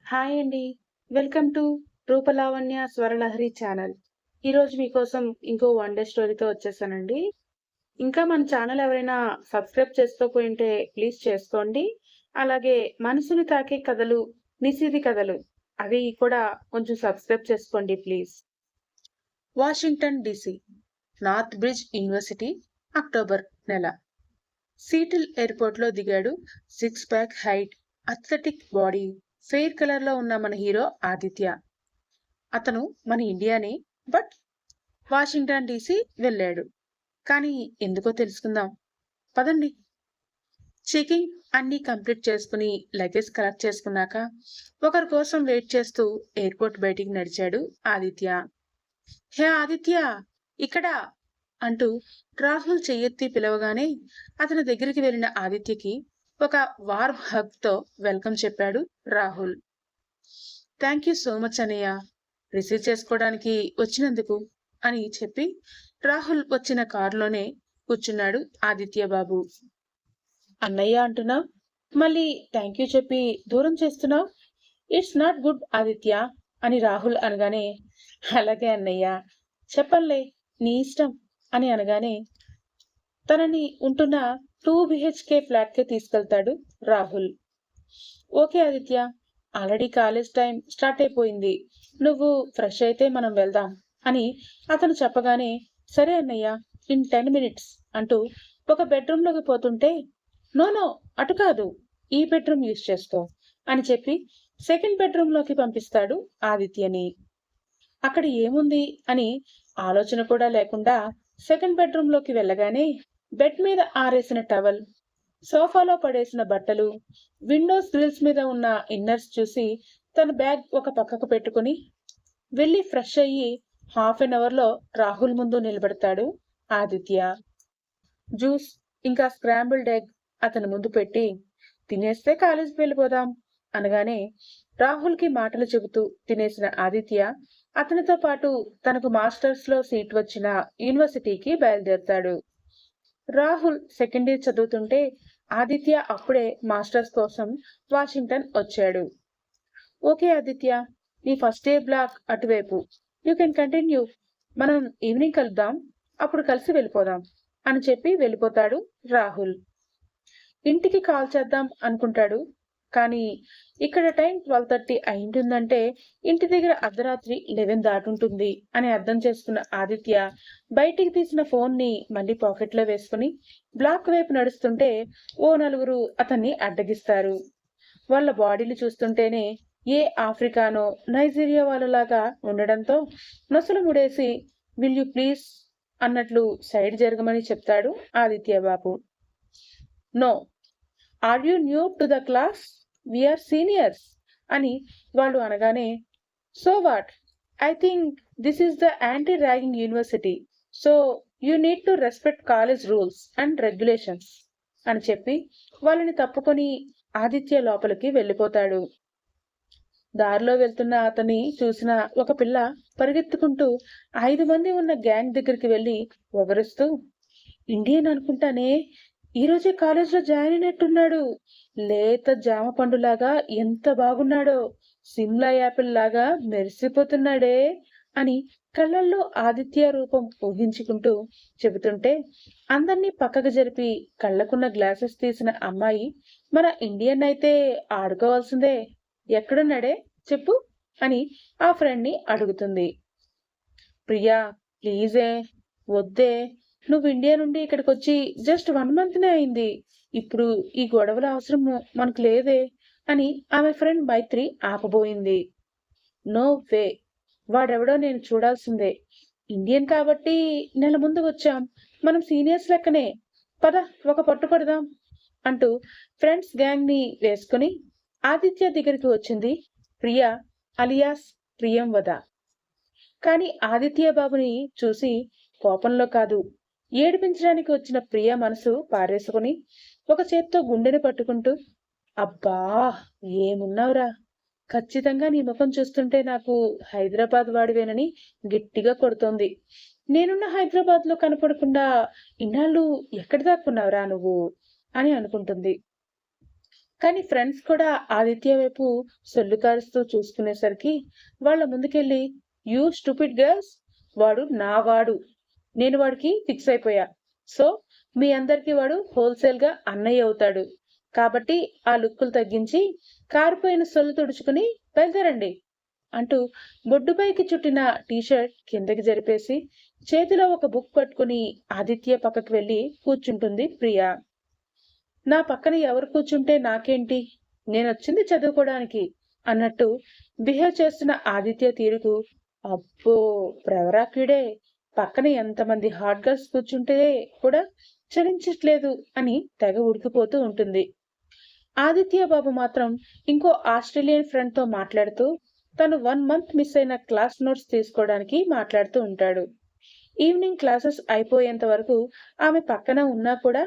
Hi అండి. Welcome to Rupalavanya Swaralahari channel. ఈరోజు మీకోసం ఇంకో వన్ డే స్టోరీతో వచ్చేసానండి. ఇంకా మన ఛానల్ ఎవరైనా సబ్స్క్రైబ్ చేసుకోకపోయింటే ప్లీజ్ చేసుకోండి. అలాగే మనసుని తాకే కథలు, నిశితి కథలు అవి కూడా కొంచెం సబ్స్క్రైబ్ చేసుకోండి please. Washington DC north bridge university October నెల. సీటిల్ ఎయిర్పోర్ట్లో దిగాడు. 6 pack height, athletic body, fair colour లో ఉన్న మన హీరో ఆదిత్య. అతను మన ఇండియానే, బట్ వాషింగ్టన్ డీసీ వెళ్ళాడు. కానీ ఎందుకో తెలుసుకుందాం పదండి. చెకింగ్ అన్ని కంప్లీట్ చేసుకుని లగేజ్ కలెక్ట్ చేసుకున్నాక ఒకరి కోసం వెయిట్ చేస్తూ ఎయిర్పోర్ట్ బయటికి నడిచాడు ఆదిత్య. హే ఆదిత్య, ఇక్కడ అంటూ రాహుల్ చెయ్యెత్తి పిలవగానే అతని దగ్గరికి వెళ్ళిన ఆదిత్యకి ఒక వార్మ్ హగ్ తో వెల్కమ్ చెప్పాడు Rahul. Thank you so much అన్నయ్య, రిసీవ్ చేసుకోవడానికి వచ్చినందుకు అని చెప్పి రాహుల్ వచ్చిన కారులోనే కూర్చున్నాడు ఆదిత్య బాబు. అన్నయ్య అంటున్నావు, మళ్ళీ థ్యాంక్ యూ చెప్పి దూరం చేస్తున్నావు. ఇట్స్ నాట్ గుడ్ ఆదిత్య అని రాహుల్ అనగానే, అలాగే అన్నయ్య, చెప్పంలే నీ ఇష్టం అని అనగానే తనని ఉంటున్న 2 BHK ఫ్లాట్ కి తీసుకెళ్తాడు Rahul. Okay Aditya, already college time start అయిపోయింది, నువ్వు ఫ్రెష్ అయితే మనం వెళ్దాం అని అతను చెప్పగానే, సరే అన్నయ్య, ఇన్ 10 minutes అంటూ ఒక బెడ్రూమ్ లోకి పోతుంటే, నో అటు కాదు, ఈ బెడ్రూమ్ యూజ్ చేసుకో అని చెప్పి సెకండ్ బెడ్రూమ్ లోకి పంపిస్తాడు ఆదిత్యని. అక్కడ ఏముంది అని ఆలోచన కూడా లేకుండా సెకండ్ బెడ్రూమ్ లోకి వెళ్ళగానే బెడ్ మీద ఆరేసిన టవల్, సోఫాలో పడేసిన బట్టలు, విండోస్ గ్రిల్స్ మీద ఉన్న ఇన్నర్స్ చూసి తన బ్యాగ్ ఒక పక్కకు పెట్టుకుని వెళ్ళి ఫ్రెష్ అయ్యి హాఫ్-అన్-అవర్ లో రాహుల్ ముందు నిలబడతాడు ఆదిత్య. జ్యూస్ ఇంకా స్క్రాంబుల్డ్ ఎగ్ అతని ముందు పెట్టి, తినేస్తే కాలేజీకి వెళ్ళిపోదాం అనగానే రాహుల్ కి మాటలు చెబుతూ తినేసిన ఆదిత్య అతనితో పాటు తనకు మాస్టర్స్ లో సీట్ వచ్చిన యూనివర్సిటీకి బయలుదేరుతాడు. రాహుల్ సెకండ్ ఇయర్ చదువుతుంటే ఆదిత్య అప్పుడే మాస్టర్స్ కోసం వాషింగ్టన్ వచ్చాడు. ఓకే ఆదిత్య, నీ ఫస్ట్ ఇయర్ బ్లాక్ అటువైపు, యూ కెన్ కంటిన్యూ, మనం ఈవినింగ్ కలుద్దాం, అప్పుడు కలిసి వెళ్ళిపోదాం అని చెప్పి వెళ్ళిపోతాడు రాహుల్. ఇంటికి కాల్ చేద్దాం అనుకుంటాడు, కానీ ఇక్కడ టైం 12:30 అయింటుందంటే ఇంటి దగ్గర అర్ధరాత్రి 11 దాటుంటుంది అని అర్థం చేసుకున్న ఆదిత్య బయటికి తీసిన ఫోన్ ని మళ్ళీ పాకెట్ లో వేసుకుని బ్లాక్ వైపు నడుస్తుంటే ఓ నలుగురు అతన్ని అడ్డగిస్తారు. వాళ్ళ బాడీలు చూస్తుంటేనే ఏ ఆఫ్రికానో నైజీరియా వాళ్ళలాగా ఉండడంతో నొసలు ముడేసి విల్ యూ ప్లీజ్ అన్నట్లు సైడ్ జరగమని చెప్తాడు ఆదిత్య బాబు. No, are you new to the class, we are seniors అని వాళ్ళు అనగానే, so what, I think this is the anti ragging university, so you need to respect college rules and regulations అని చెప్పి వాళ్ళని తప్పుకొని ఆదిత్య లోపలికి వెళ్ళిపోతాడు. దారిలో వెళ్తున్న అతన్ని చూసిన ఒక పిల్ల పరిగెత్తుకుంటూ 5 మంది ఉన్న గ్యాంగ్ దగ్గరికి వెళ్ళి ఒగరుస్తూ, ఇండియన్ అనుకుంటానే, ఈరోజే కాలేజ్లో జాయిన్ అయినట్టున్నాడు, లేత జామ పండులాగా ఎంత బాగున్నాడో, సిమ్లా యాపిల్ లాగా మెరిసిపోతున్నాడే అని కళ్ళల్లో ఆదిత్య రూపం ఊహించుకుంటూ చెబుతుంటే అందర్నీ పక్కకు జరిపి కళ్ళకున్న గ్లాసెస్ తీసిన అమ్మాయి, మన ఇండియన్ అయితే ఆడుకోవాల్సిందే, ఎక్కడున్నాడే చెప్పు అని ఆ ఫ్రెండ్ ని అడుగుతుంది. ప్రియా ప్లీజే, వద్దే, నువ్వు ఇండియా నుండి ఇక్కడికి వచ్చి జస్ట్ 1 monthనే అయింది, ఇప్పుడు ఈ గొడవల అవసరం మనకు లేదే అని ఆమె ఫ్రెండ్ మైత్రి ఆపబోయింది. నో వే, వాడెవడో నేను చూడాల్సిందే, ఇండియన్ కాబట్టి నెల ముందు వచ్చాం, మనం సీనియర్స్ లెక్కనే, పద ఒక పట్టు పడదాం అంటూ ఫ్రెండ్స్ గ్యాంగ్ ని వేసుకుని ఆదిత్య దగ్గరికి వచ్చింది ప్రియా అలియాస్ ప్రియంవద. కాని ఆదిత్య బాబుని చూసి కోపంలో కాదు, ఏడిపించడానికి వచ్చిన ప్రియ మనసు పారేసుకుని ఒక చేత్తో గుండెని పట్టుకుంటూ, అబ్బా ఏమున్నావురా, ఖచ్చితంగా నీ ముఖం చూస్తుంటే నాకు హైదరాబాద్ వాడివేనని గట్టిగా కొడుతోంది, నేనున్న హైదరాబాద్ లో కనపడకుండా ఇన్నాళ్ళు ఎక్కడి దాక్కున్నావురా నువ్వు అని అనుకుంటుంది. కానీ ఫ్రెండ్స్ కూడా ఆదిత్య వైపు సొల్లు కారుస్తూ చూసుకునేసరికి వాళ్ళ ముందుకెళ్ళి, యూ స్టూపిడ్ గర్ల్స్, వాడు నా వాడు, నేను వాడికి ఫిక్స్ అయిపోయా. సో మీ అందరికీ వాడు హోల్సేల్ గా అన్నయ్య అవుతాడు. కాబట్టి ఆ లుక్కులు తగ్గించి కారిపోయిన సొల్లు తుడుచుకుని బయలుదేరండి అంటూ బొడ్డుపైకి చుట్టిన టీషర్ట్ కిందకి జరిపేసి చేతిలో ఒక బుక్ పట్టుకుని ఆదిత్య పక్కకు వెళ్లి కూర్చుంటుంది ప్రియా. నా పక్కన ఎవరు కూర్చుంటే నాకేంటి, నేనొచ్చింది చదువుకోవడానికి అన్నట్టు బిహేవ్ చేస్తున్న ఆదిత్య తీరుకు అబ్బో ప్రవరాక్యుడే, పక్కన ఎంతమంది హాట్ గర్ల్స్ కూర్చుంటే కూడా చలించట్లేదు అని తెగ ఉడికిపోతూ ఉంటుంది. ఆదిత్య బాబు మాత్రం ఇంకో ఆస్ట్రేలియన్ ఫ్రెండ్ తో మాట్లాడుతూ తను 1 మంత్ మిస్ అయిన క్లాస్ నోట్స్ తీసుకోవడానికి మాట్లాడుతూ ఉంటాడు. ఈవినింగ్ క్లాసెస్ అయిపోయేంత వరకు ఆమె పక్కన ఉన్నా కూడా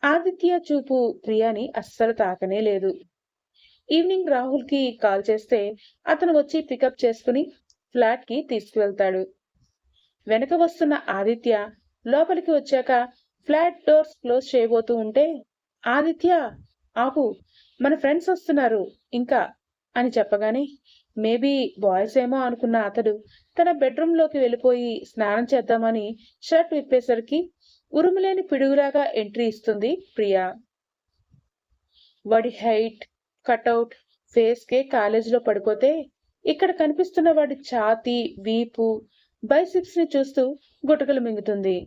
ఆదిత్య చూపు ప్రియాని అస్సలు తాకనే లేదు. ఈవినింగ్ రాహుల్ కి కాల్ చేస్తే అతను వచ్చి పికప్ చేసుకుని ఫ్లాట్ కి తీసుకువెళ్తాడు. వెనక వస్తున్న ఆదిత్య లోపలికి వచ్చాక ఫ్లాట్ డోర్స్ క్లోజ్ చేయబోతూ ఉంటే, ఆదిత్య ఆపు, మన ఫ్రెండ్స్ వస్తున్నారు ఇంకా అని చెప్పగానే మేబీ బాయ్స్ ఏమో అనుకున్న అతడు తన బెడ్రూమ్ లోకి వెళ్ళిపోయి స్నానం చేద్దామని షర్ట్ విప్పేసరికి ఉరుములేని పిడుగులాగా ఎంట్రీ ఇస్తుంది ప్రియా. వాడి హైట్, కటౌట్, ఫేస్ కే కాలేజీలో పడిపోతే ఇక్కడ కనిపిస్తున్న వాడి ఛాతీ, వీపు, బైసిప్స్ ని చూస్తూ గుటకలు మింగుతుంది.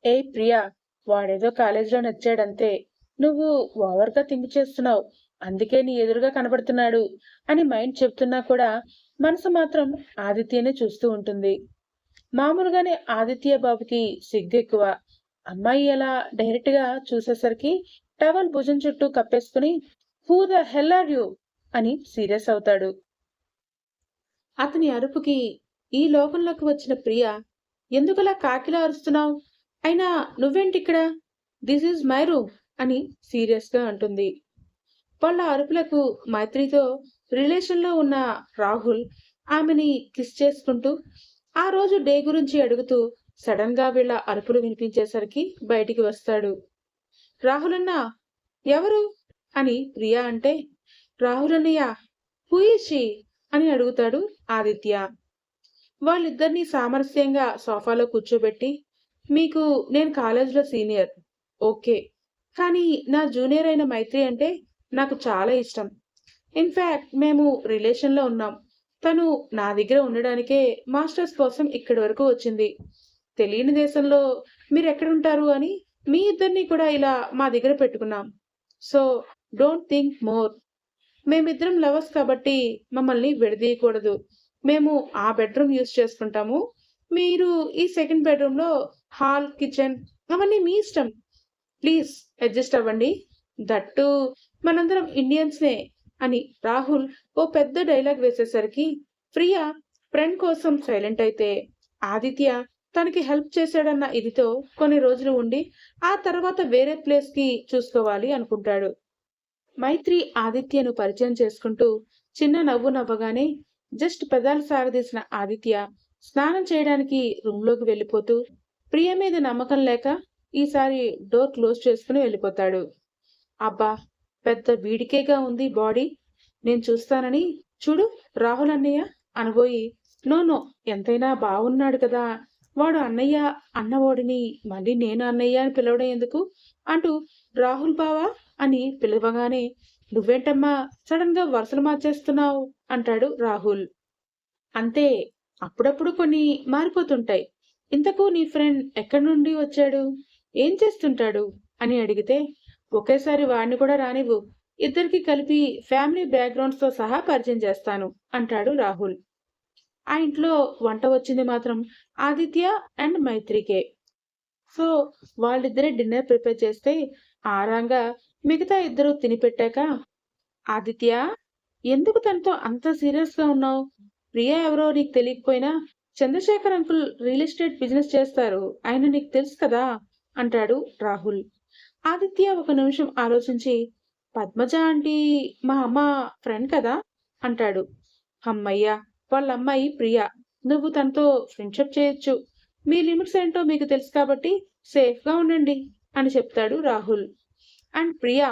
ఏ ప్రియా, వాడేదో కాలేజీలో నచ్చాడంతే, నువ్వు ఓవర్గా థింక్ చేస్తున్నావు, అందుకే నీ ఎదురుగా కనబడుతున్నాడు అని మైండ్ చెప్తున్నా కూడా మనసు మాత్రం ఆదిత్యనే చూస్తూ ఉంటుంది. మామూలుగానే ఆదిత్య బాబుకి సిగ్గు ఎక్కువ. అమ్మాయి అలా డైరెక్ట్ గా చూసేసరికి టవల్ భుజం చుట్టూ కప్పేసుకుని who the hell are you అని సీరియస్ అవుతాడు. అతని అరుపుకి ఈ లోకంలోకి వచ్చిన ప్రియ, ఎందుకలా కాకిలా అరుస్తున్నావు, అయినా నువ్వేంటిక్కడ, దిస్ ఈజ్ మై రూమ్ అని సీరియస్ గా అంటుంది. వాళ్ళ అరుపులకు మైత్రితో రిలేషన్ లో ఉన్న రాహుల్ ఆమెని కిస్ చేసుకుంటూ ఆ రోజు డే గురించి అడుగుతూ సడన్ గా వీళ్ళ అరుపులు వినిపించేసరికి బయటికి వస్తాడు. రాహుల్ అన్నా, ఎవరు అని ప్రియా అంటే, రాహుల్ అన్నయ్య, హూ ఈజ్ షీ అని అడుగుతాడు ఆదిత్య. వాళ్ళిద్దరినీ సామరస్యంగా సోఫాలో కూర్చోబెట్టి, మీకు నేను కాలేజీలో సీనియర్ ఓకే, కానీ నా జూనియర్ అయిన మైత్రి అంటే నాకు చాలా ఇష్టం. ఇన్ఫాక్ట్ మేము రిలేషన్లో ఉన్నాం. తను నా దగ్గర ఉండడానికే మాస్టర్స్ కోసం ఇక్కడి వరకు వచ్చింది. తెలియని దేశంలో మీరు ఎక్కడుంటారు అని మీ ఇద్దరిని కూడా ఇలా మా దగ్గర పెట్టుకున్నాం. So don't think more. మేమిద్దరం లవర్స్ కాబట్టి మమ్మల్ని విడదీయకూడదు. మేము ఆ బెడ్రూమ్ యూజ్ చేసుకుంటాము. మీరు ఈ సెకండ్ బెడ్రూమ్లో హాల్, కిచెన్ అవన్నీ మీ ఇష్టం. ప్లీజ్ అడ్జస్ట్ అవ్వండి. దట్టు మనందరం ఇండియన్స్నే అని రాహుల్ ఓ పెద్ద డైలాగ్ వేసేసరికి ప్రియా ఫ్రెండ్ కోసం సైలెంట్ అయితే ఆదిత్య తనకి హెల్ప్ చేశాడన్న ఇదితో కొన్ని రోజులు ఉండి ఆ తర్వాత వేరే ప్లేస్ కి చూసుకోవాలి అనుకుంటాడు. మైత్రి ఆదిత్యను పరిచయం చేసుకుంటూ చిన్న నవ్వు నవ్వగానే జస్ట్ పెదాలు సాగదీసిన ఆదిత్య స్నానం చేయడానికి రూమ్లోకి వెళ్ళిపోతూ ప్రియ మీద నమ్మకం లేక ఈసారి డోర్ క్లోజ్ చేసుకుని వెళ్ళిపోతాడు. అబ్బా, పెద్ద వీడికేగా ఉంది బాడీ, నేను చూస్తానని చూడు రాహుల్ అన్నయ్య అనబోయి, నో నో, ఎంతైనా బాగున్నాడు కదా వాడు అన్నయ్య అన్నవాడిని మళ్ళీ నేను అన్నయ్య అని పిలవడం ఎందుకు అంటూ రాహుల్ బావా అని పిలవగానే, నువ్వేంటమ్మా సడన్ గా వరుసలు మార్చేస్తున్నావు అంటాడు రాహుల్. అంతే, అప్పుడప్పుడు కొన్ని మారిపోతుంటాయి. ఇంతకు నీ ఫ్రెండ్ ఎక్కడి నుండి వచ్చాడు, ఏం చేస్తుంటాడు అని అడిగితే, ఒకేసారి వాడిని కూడా రానివ్వు, ఇద్దరికి కలిపి ఫ్యామిలీ బ్యాక్గ్రౌండ్స్ తో సహా పరిచయం చేస్తాను అంటాడు రాహుల్. ఆ ఇంట్లో వంట వచ్చింది మాత్రం ఆదిత్య అండ్ మైత్రికే. సో వాళ్ళిద్దరే డిన్నర్ ప్రిపేర్ చేస్తే ఆరాంగా మిగతా ఇద్దరు తిని పెట్టాక, ఆదిత్య ఎందుకు తనతో అంత సీరియస్ గా ఉన్నావు, ప్రియా ఎవరో నీకు తెలియకపోయినా Chandrashekar uncle real estate business చేస్తారు, ఆయన నీకు తెలుసు కదా అంటాడు రాహుల్. ఆదిత్య ఒక నిమిషం ఆలోచించి, పద్మజ ఆంటీ మా అమ్మ ఫ్రెండ్ కదా అంటాడు. అమ్మయ్యా, వాళ్ళ అమ్మాయి ప్రియా, నువ్వు తనతో ఫ్రెండ్షిప్ చేయొచ్చు, మీ లిమిట్స్ ఏంటో మీకు తెలుసు కాబట్టి సేఫ్ గా ఉండండి అని చెప్తాడు రాహుల్. అండ్ ప్రియా,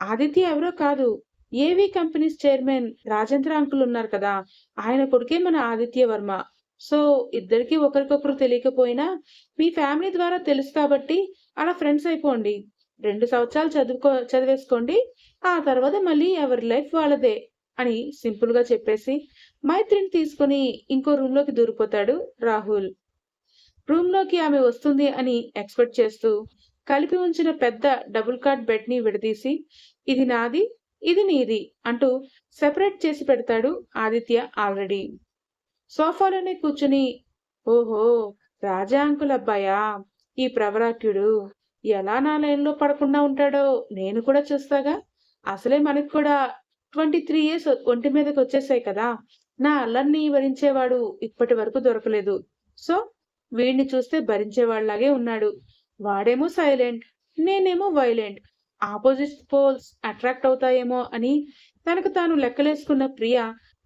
ఆదిత్య ఎవరో కాదు. ఏవీ కంపెనీస్ చైర్మన్ రాజేంద్ర అంకుల్ ఉన్నారు కదా! ఆయన కొడుకే మన ఆదిత్య వర్మ. సో, ఇద్దరికీ ఒకరికొకరు తెలియకపోయినా మీ ఫ్యామిలీ ద్వారా తెలుసు కాబట్టి అలా ఫ్రెండ్స్ అయిపోండి. 2 సంవత్సరాలు చదివేసుకోండి. ఆ తర్వాత మళ్ళీ ఎవరి లైఫ్ వాళ్ళదే అని సింపుల్‌గా చెప్పేసి మైత్రిని తీసుకొని ఇంకో రూమ్‌లోకి దూరిపోతాడు రాహుల్. రూమ్‌లోకి ఆమె వస్తుంది అని ఎక్స్‌పెక్ట్ చేస్తూ కలిపి ఉంచిన పెద్ద డబుల్ కాట్ బెడ్‌ని విడదీసి ఇది నాది, ఇది నీది అంటూ సెపరేట్ చేసి పెడతాడు ఆదిత్య ఆల్రెడీ. సోఫాలోనే కూర్చుని ఓహో! రాజా అంకుల్ అబ్బాయా! ఈ ప్రవరాక్యుడు ఎలా నా లైన్‌లో పడకుండా ఉంటాడో నేను కూడా చూస్తాగా. అసలే మనకు కూడా 23 ఇయర్స్ ఒంటి మీదకొచ్చేసాయి కదా! నా అల్లరిని భరించేవాడు ఇప్పటి వరకు దొరకలేదు. సో, వీడిని చూస్తే భరించేవాడిలాగే ఉన్నాడు. వాడేమో సైలెంట్, నేనేమో వైలెంట్. ఆపోజిట్ పోల్స్ అట్రాక్ట్ అవుతాయేమో అని తనకు తాను లెక్కలేసుకున్న ప్రియ,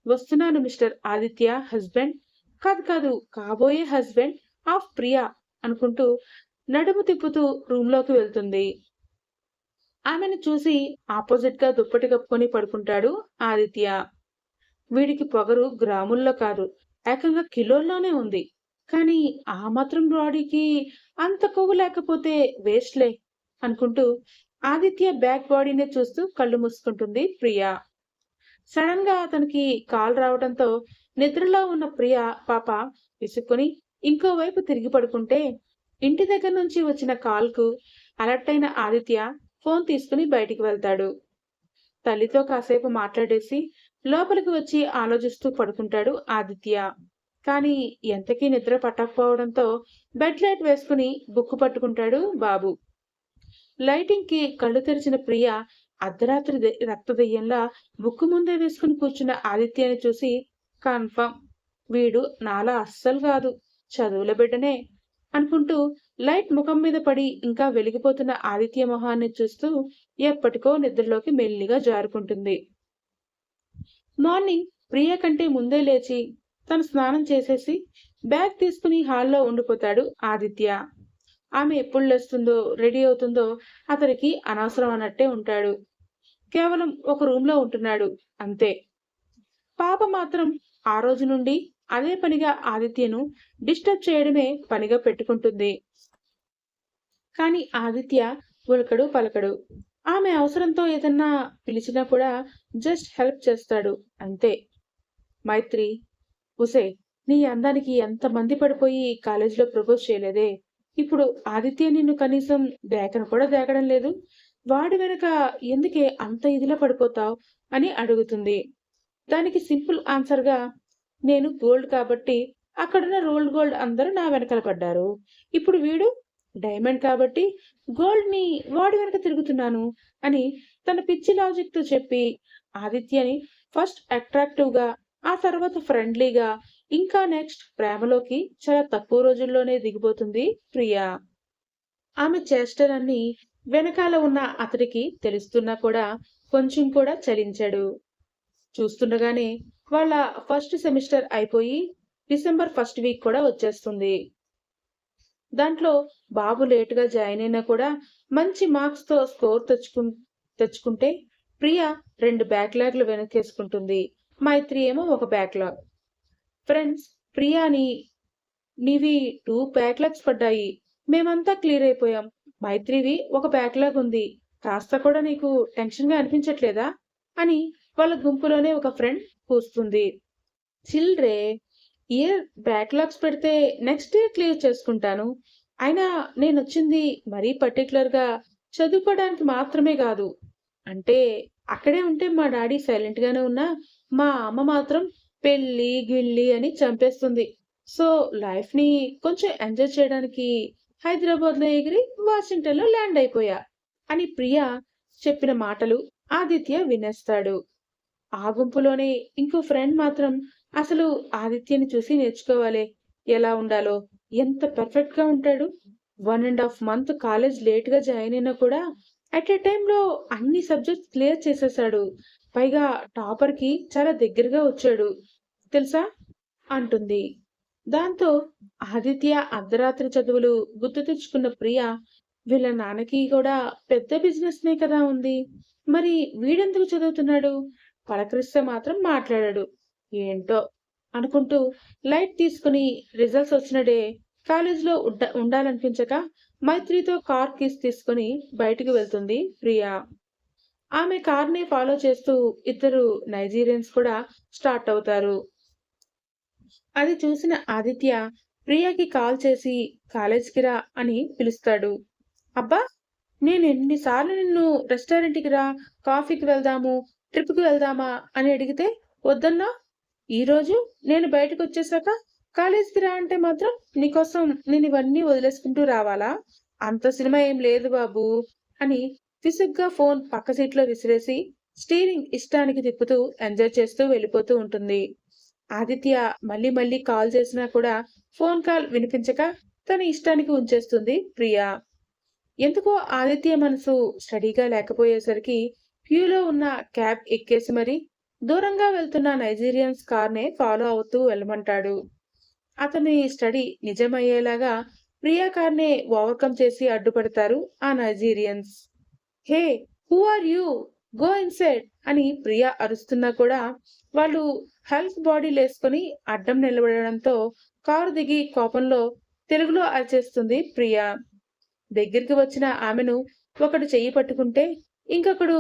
వస్తున్నాను మిస్టర్ ఆదిత్య హస్బెండ్. కాదు కాదు కాబోయే హస్బెండ్ ఆఫ్ ప్రియ అనుకుంటూ నడుము తిప్పుతూ రూంలోకి వెళ్తుంది. ఆమెను చూసి ఆపోజిట్ గా దుప్పటి కప్పుకొని పడుకుంటాడు ఆదిత్య. వీడికి పొగరు గ్రాముల్లో కాదు, ఏకంగా కిలోల్లోనే ఉంది. కానీ ఆ మాత్రం బాడీకి అంత కొవ్వు లేకపోతే వేస్ట్‌లే అనుకుంటూ ఆదిత్య బ్యాక్ బాడీనే చూస్తూ కళ్ళు మూసుకుంటుంది ప్రియ. సడన్ గా అతనికి కాల్ రావడంతో నిద్రలో ఉన్న ప్రియ పాప విసుక్కుని ఇంకోవైపు తిరిగి పడుకుంటే ఇంటి దగ్గర నుంచి వచ్చిన కాల్ కు అలర్ట్ అయిన ఆదిత్య ఫోన్ తీసుకుని బయటికి వెళ్తాడు. తల్లితో కాసేపు మాట్లాడేసి లోపలికి వచ్చి ఆలోచిస్తూ పడుకుంటాడు ఆదిత్య. కానీ ఎంతకీ నిద్ర పట్టకపోవడంతో బెడ్ లైట్ వేసుకుని బుక్కు పట్టుకుంటాడు బాబు. లైటింగ్ కి కళ్ళు తెరిచిన ప్రియ అర్ధరాత్రి రక్తదెయ్యంలా బుక్కు ముందే వేసుకుని కూర్చున్న ఆదిత్యని చూసి కన్ఫర్మ్ వీడు నాలా అస్సలు కాదు, చదువుల బిడ్డనే అనుకుంటూ లైట్ ముఖం మీద పడి ఇంకా వెలిగిపోతున్న ఆదిత్య మొహాన్ని చూస్తూ ఎప్పటికో నిద్రలోకి మెల్లిగా జారుకుంటుంది. మార్నింగ్ ప్రియ కంటే ముందే లేచి తను స్నానం చేసేసి బ్యాగ్ తీసుకుని హాల్లో ఉండిపోతాడు ఆదిత్య. ఆమె ఎప్పుడు లేస్తుందో రెడీ అవుతుందో అతనికి అనవసరం అన్నట్టే ఉంటాడు. కేవలం ఒక రూమ్ లో ఉంటున్నాడు అంతే. పాప మాత్రం ఆ రోజు నుండి అదే పనిగా ఆదిత్యను డిస్టర్బ్ చేయడమే పనిగా పెట్టుకుంటుంది. కానీ ఆదిత్య ఉలకడు పలకడు. ఆమె అవసరంతో ఏదన్నా పిలిచినా కూడా జస్ట్ హెల్ప్ చేస్తాడు అంతే. మైత్రి, ఉసే, నీ అందానికి ఎంతమంది పడిపోయి కాలేజీలో ప్రపోజ్ చేయలేదే, ఇప్పుడు ఆదిత్య నిన్ను కనీసం దేకను కూడా దేకడం లేదు. వాడి వెనక ఎందుకే అంత ఇదిలా పడిపోతావు అని అడుగుతుంది. దానికి సింపుల్ ఆన్సర్గా నేను గోల్డ్ కాబట్టి అక్కడున్న రోల్డ్ గోల్డ్ అందరూ నా వెనకాల పడ్డారు. ఇప్పుడు వీడు డైమండ్ కాబట్టి గోల్డ్ ని వాడి వెనక తిరుగుతున్నాను అని తన పిచ్చి లాజిక్ తో చెప్పి ఆదిత్యని ఫస్ట్ అట్రాక్టివ్ గా, ఆ తర్వాత ఫ్రెండ్లీగా, ఇంకా నెక్స్ట్ ప్రేమలోకి చాలా తక్కువ రోజుల్లోనే దిగిపోతుంది ప్రియా. ఆమె చేష్టలన్నీ వెనకాల ఉన్న అతడికి తెలుస్తున్నా కూడా కొంచెం కూడా చలించాడు. చూస్తుండగానే వాళ్ళ ఫస్ట్ సెమిస్టర్ అయిపోయి డిసెంబర్ ఫస్ట్ వీక్ కూడా వచ్చేస్తుంది. దాంట్లో బాబు లేటుగా జాయిన్ అయినా కూడా మంచి మార్క్స్ తో స్కోర్ తెచ్చుకుంటే ప్రియా 2 బ్యాక్లాగ్లు వెనకేసుకుంటుంది. మైత్రి ఏమో ఒక బ్యాక్లాగ్. ఫ్రెండ్స్, ప్రియాని నీవి 2 బ్యాక్లాగ్స్ పడ్డాయి, మేమంతా క్లియర్ అయిపోయాం, మైత్రివి ఒక బ్యాక్లాగ్ ఉంది, కాస్త కూడా నీకు టెన్షన్ గా అనిపించట్లేదా అని వాళ్ళ గుంపులోనే ఒక ఫ్రెండ్ కూస్తుంది. చిల్డ్రే, ఇయర్ బ్యాక్లాగ్స్ పెడితే నెక్స్ట్ ఇయర్ క్లియర్ చేసుకుంటాను. అయినా నేను వచ్చింది మరీ పర్టికులర్ గా చదువుకోవడానికి మాత్రమే కాదు. అంటే అక్కడే ఉంటే మా డాడీ సైలెంట్ గానే ఉన్నా మా అమ్మ మాత్రం పెళ్ళి గిళ్ళి అని చంపేస్తుంది. సో లైఫ్ ని కొంచెం ఎంజాయ్ చేయడానికి హైదరాబాద్ లో ఎగిరి వాషింగ్టన్ లో ల్యాండ్ అయిపోయా అని ప్రియా చెప్పిన మాటలు ఆదిత్య వినేస్తాడు. ఆ గుంపులోనే ఇంకో ఫ్రెండ్ మాత్రం అసలు ఆదిత్యని చూసి నేర్చుకోవాలి, ఎలా ఉండాలో, ఎంత పర్ఫెక్ట్ గా ఉంటాడు. 1.5 month కాలేజ్ లేట్ గా జాయిన్ అయినా కూడా అట్ ఏ టైంలో అన్ని సబ్జెక్ట్స్ క్లియర్ చేసేసాడు. పైగా టాపర్ కి చాలా దగ్గరగా వచ్చాడు తెలుసా అంటుంది. దాంతో ఆదిత్య అర్ధరాత్రి చదువులు గుర్తు తెచ్చుకున్న ప్రియ వీళ్ళ నాన్నకి కూడా పెద్ద బిజినెస్‌నే కదా ఉంది. మరి వీడెందుకు చదువుతున్నాడు? పలకరిస్తే మాత్రం మాట్లాడడు. ఏంటో అనుకుంటూ లైట్ తీసుకుని రిజల్ట్స్ వచ్చిన డే కాలేజీలో ఉండాలనిపించక మైత్రితో కార్ కీస్ తీసుకొని బయటికి వెళ్తుంది ప్రియా. ఆమె కార్‌ని ఫాలో చేస్తూ ఇద్దరు నైజీరియన్స్ కూడా స్టార్ట్ అవుతారు. అది చూసిన ఆదిత్య ప్రియాకి కాల్ చేసి కాలేజ్‌కి రా అని పిలుస్తాడు. అబ్బా! నేనెన్నిసార్లు నిన్ను రెస్టారెంట్‌కి రా, కాఫీకి వెళ్దాము, ట్రిప్‌కి వెళ్దామా అని అడిగితే వద్దన్నావు. ఈరోజు నేను బయటకొచ్చేసాక కాలేజ్‌కి రా అంటే మాత్రం నీకోసం నేనివన్నీ వదిలేసుకుంటూ రావాలా? అంత సినిమా ఏం లేదు బాబూ అని విసుగ్గా ఫోన్ పక్క సీట్లో విసిరేసి స్టీరింగ్ ఇష్టానికి తిప్పుతూ ఎంజాయ్ చేస్తూ వెళ్ళిపోతూ ఉంటుంది. ఆదిత్య మళ్ళీ మళ్ళీ కాల్ చేసినా కూడా ఫోన్ కాల్ వినిపించక తన ఇష్టానికి ఉంచేస్తుంది ప్రియా. ఎందుకో ఆదిత్య మనసు స్టడీగా లేకపోయేసరికి క్యూలో ఉన్న క్యాబ్ ఎక్కేసి మరి దూరంగా వెళ్తున్న నైజీరియన్స్ కార్నే ఫాలో అవుతూ వెళ్ళమంటాడు. అతని స్టడీ నిజమయ్యేలాగా ప్రియా కార్నే ఓవర్కమ్ చేసి అడ్డుపడతారు ఆ Nigerians. Hey, who are you? Go inside అని ప్రియా అరుస్తున్నా కూడా వాళ్ళు హెల్త్ బాడీలేసుకొని అడ్డం నిలబడడంతో కారు దిగి కోపంలో తెలుగులో అరిచేస్తుంది ప్రియా. దగ్గరికి వచ్చిన ఆమెను ఒకడు చెయ్యి పట్టుకుంటే ఇంకొకడు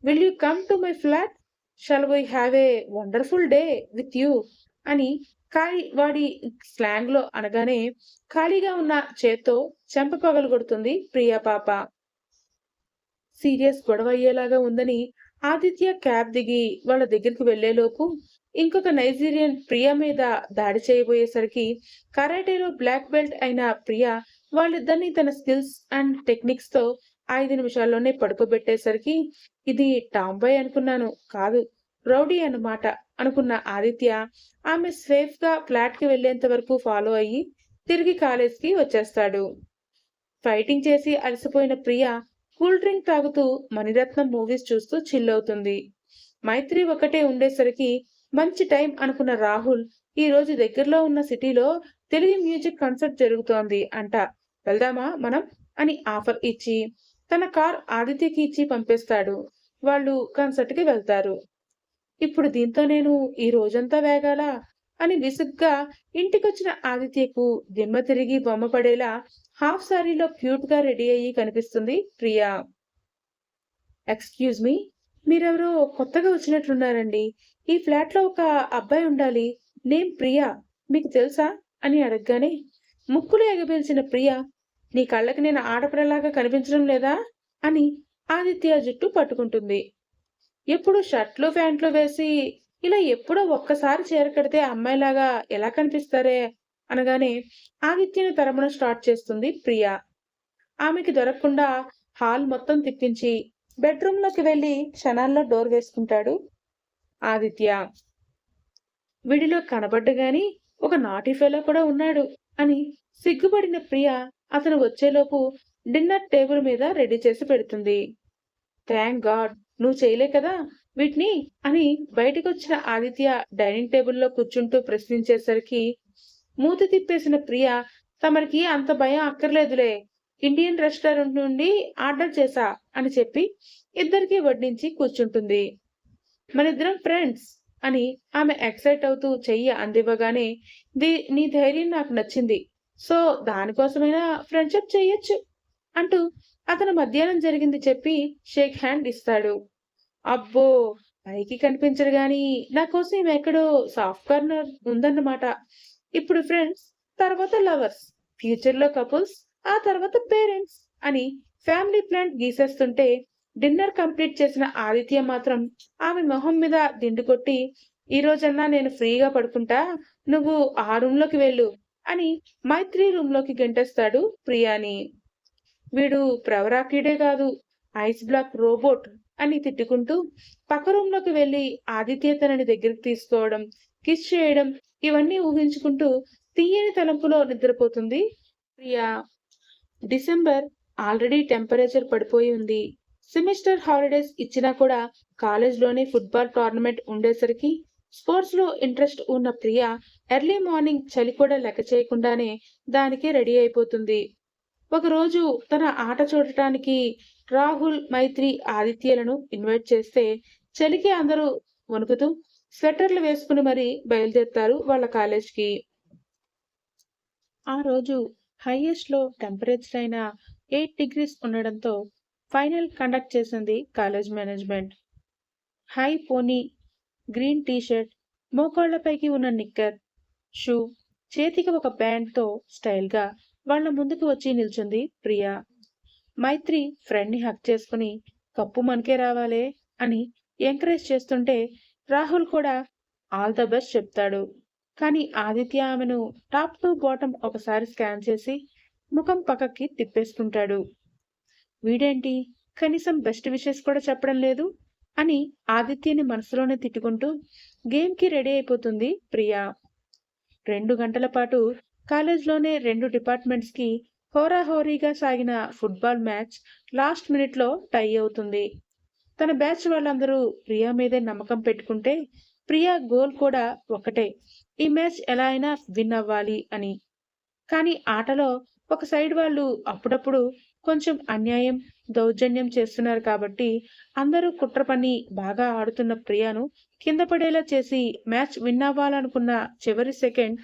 will you come to my flat? Shall we have a wonderful day with you అని వాడి స్లాంగ్లో అనగానే ఖాళీగా ఉన్న చేత్తో చెంప పగలగొడుతుంది ప్రియా పాప. సీరియస్ గొడవ అయ్యేలాగా ఉందని ఆదిత్య క్యాబ్ దిగి వాళ్ళ దగ్గరికి వెళ్లేలోపు ఇంకొక నైజీరియన్ ప్రియా మీద దాడి చేయబోయేసరికి కరాటేలో బ్లాక్ బెల్ట్ అయిన ప్రియా వాళ్ళిద్దరినీ తన స్కిల్స్ అండ్ టెక్నిక్స్ తో 5 నిమిషాల్లోనే పడుకోబెట్టేసరికి ఇది టాంబాయ్ అనుకున్నాను, కాదు రౌడీ అన్నమాట అనుకున్న ఆదిత్య ఆమె సేఫ్ గా ఫ్లాట్ కి వెళ్లేంత వరకు ఫాలో అయ్యి తిరిగి కాలేజ్కి వచ్చేస్తాడు. ఫైటింగ్ చేసి అలసిపోయిన ప్రియా కూల్ డ్రింక్ తాగుతూ మణిరత్నం మూవీస్ చూస్తూ చిల్ అవుతుంది. మైత్రి ఒకటే ఉండేసరికి మంచి టైం అనుకున్న రాహుల్ ఈ రోజు దగ్గరలో ఉన్న సిటీలో తెలుగు మ్యూజిక్ కన్సర్ట్ జరుగుతోంది అంట, వెళ్దామా మనం అని ఆఫర్ ఇచ్చి తన కార్ ఆదిత్యకి ఇచ్చి పంపేస్తాడు. వాళ్ళు కన్సర్ట్ కి వెళ్తారు. ఇప్పుడు దీంతో నేను ఈ రోజంతా వేగాలా అని విసుగ్గా ఇంటికొచ్చిన ఆదిత్యకు దిమ్మ తిరిగి బొమ్మ పడేలా హాఫ్ సారీలో క్యూట్ గా రెడీ అయ్యి కనిపిస్తుంది ప్రియా. ఎక్స్క్యూజ్ మీ, మీరెవరో కొత్తగా వచ్చినట్లున్నారండి. ఈ ఫ్లాట్ లో ఒక అబ్బాయి ఉండాలి, నేమ్ ప్రియా, మీకు తెలుసా అని అడగగానే ముక్కులు ఎగబీల్చిన ప్రియా, నీ కళ్ళకి నేను ఆడపిల్లలాగా కనిపించడం లేదా అని ఆదిత్య జుట్టు పట్టుకుంటుంది. ఎప్పుడు షర్ట్లు ప్యాంట్లు వేసి ఇలా ఎప్పుడో ఒక్కసారి చీర కడితే అమ్మాయిలాగా ఎలా కనిపిస్తారే అనగానే ఆదిత్యని తరమడం స్టార్ట్ చేస్తుంది ప్రియా. ఆమెకి దొరకకుండా హాల్ మొత్తం తిప్పించి బెడ్రూమ్ లోకి వెళ్లి క్షణాల్లో డోర్ వేసుకుంటాడు ఆదిత్య. వీడిలో కనబడ్డగాని ఒక నాటీ ఫెలో కూడా ఉన్నాడు అని సిగ్గుపడిన ప్రియ అతను వచ్చేలోపు డిన్నర్ టేబుల్ మీద రెడీ చేసి పెడుతుంది. థ్యాంక్ గాడ్ నువ్వు చేయలే కదా వీటిని అని బయటకొచ్చిన ఆదిత్య డైనింగ్ టేబుల్లో కూర్చుంటూ ప్రశ్నించేసరికి మూతి తిప్పేసిన ప్రియ, తమరికి అంత భయం అక్కర్లేదులే, ఇండియన్ రెస్టారెంట్ నుండి ఆర్డర్ చేశా అని చెప్పి ఇద్దరికి వడ్డించి కూర్చుంటుంది. మనిద్దరం ఫ్రెండ్స్ అని ఆమె ఎక్సైట్ అవుతూ చెయ్యి అందివ్వగానే నీ ధైర్యం నాకు నచ్చింది, సో దానికోసమైనా ఫ్రెండ్షిప్ చెయ్యొచ్చు అంటూ అతను మధ్యాహ్నం జరిగింది చెప్పి షేక్ హ్యాండ్ ఇస్తాడు. అబ్బో, పైకి కనిపించడు గాని నా కోసం ఈమె ఎక్కడో సాఫ్ట్ కార్నర్ ఉందన్నమాట. ఇప్పుడు ఫ్రెండ్స్, తర్వాత లవర్స్, ఫ్యూచర్ లో కపుల్స్, ఆ తర్వాత పేరెంట్స్ అని ఫ్యామిలీ ప్లాన్ గీసేస్తుంటే డిన్నర్ కంప్లీట్ చేసిన ఆదిత్య మాత్రం ఆమె మొహం మీద దిండు కొట్టి, ఈ రోజన్నా నేను ఫ్రీగా పడుకుంటా, నువ్వు ఆ రూమ్ లోకి వెళ్ళు అని మైత్రి రూమ్ లోకి గెంటేస్తాడు ప్రియాని. వీడు ప్రవరాకీడే కాదు, ఐస్ బ్లాక్ రోబోట్ అని తిట్టుకుంటూ పక్క రూమ్ లోకి వెళ్లి ఆదిత్య తనని దగ్గరికి తీసుకోవడం, కిస్ చేయడం ఇవన్నీ ఊహించుకుంటూ తీయని తలంపులో నిద్రపోతుంది ప్రియా. డిసెంబర్, ఆల్రెడీ టెంపరేచర్ పడిపోయి ఉంది. సెమిస్టర్ హాలిడేస్ ఇచ్చినా కూడా కాలేజ్లోనే ఫుట్బాల్ టోర్నమెంట్ ఉండేసరికి స్పోర్ట్స్ లో ఇంట్రెస్ట్ ఉన్న ప్రియా ఎర్లీ మార్నింగ్ చలి కూడా లెక్క చేయకుండానే దానికే రెడీ అయిపోతుంది. ఒకరోజు తన ఆట చూడటానికి రాహుల్, మైత్రి, ఆదిత్యలను ఇన్వైట్ చేస్తే చలికి అందరూ వణుకుతూ స్వెటర్లు వేసుకుని మరీ బయలుదేరుతారు వాళ్ళ కాలేజ్కి. ఆ రోజు హైయెస్ట్ లో టెంపరేచర్ అయిన 8 డిగ్రీస్ ఉండడంతో ఫైనల్ కండక్ట్ చేసింది కాలేజ్ మేనేజ్మెంట్. హై పోనీ, గ్రీన్ టీషర్ట్, మోకాళ్లపైకి ఉన్న నిక్కర్, షూ, చేతికి ఒక బ్యాండ్తో స్టైల్గా వాళ్ళ ముందుకు వచ్చి నిల్చుంది ప్రియా. మైత్రి ఫ్రెండ్ని హక్ చేసుకుని కప్పు మనకే రావాలే అని ఎంకరేజ్ చేస్తుంటే రాహుల్ కూడా ఆల్ ద బెస్ట్ చెప్తాడు. కానీ ఆదిత్య ఆమెను టాప్ టు బాటం ఒకసారి స్కాన్ చేసి ముఖం పక్కకి తిప్పేసుకుంటాడు. వీడేంటి కనీసం బెస్ట్ విషెస్ కూడా చెప్పడం లేదు అని ఆదిత్యని మనసులోనే తిట్టుకుంటూ గేమ్కి రెడీ అయిపోతుంది ప్రియా. 2 గంటల పాటు కాలేజ్లోనే 2 డిపార్ట్మెంట్స్కి హోరాహోరీగా సాగిన ఫుట్బాల్ మ్యాచ్ లాస్ట్ మినిట్లో టై అవుతుంది. తన బ్యాచ్ వాళ్ళందరూ ప్రియా మీదే నమ్మకం పెట్టుకుంటే ప్రియా గోల్ కూడా ఒకటే, ఈ మ్యాచ్ ఎలా అయినా విన్ అవ్వాలి అని. కానీ ఆటలో ఒక సైడ్ వాళ్ళు అప్పుడప్పుడు కొంచెం అన్యాయం, దౌర్జన్యం చేస్తున్నారు కాబట్టి అందరూ కుట్ర పన్ని బాగా ఆడుతున్న ప్రియాను కింద పడేలా చేసి మ్యాచ్ విన్ అవ్వాలనుకున్న చివరి సెకండ్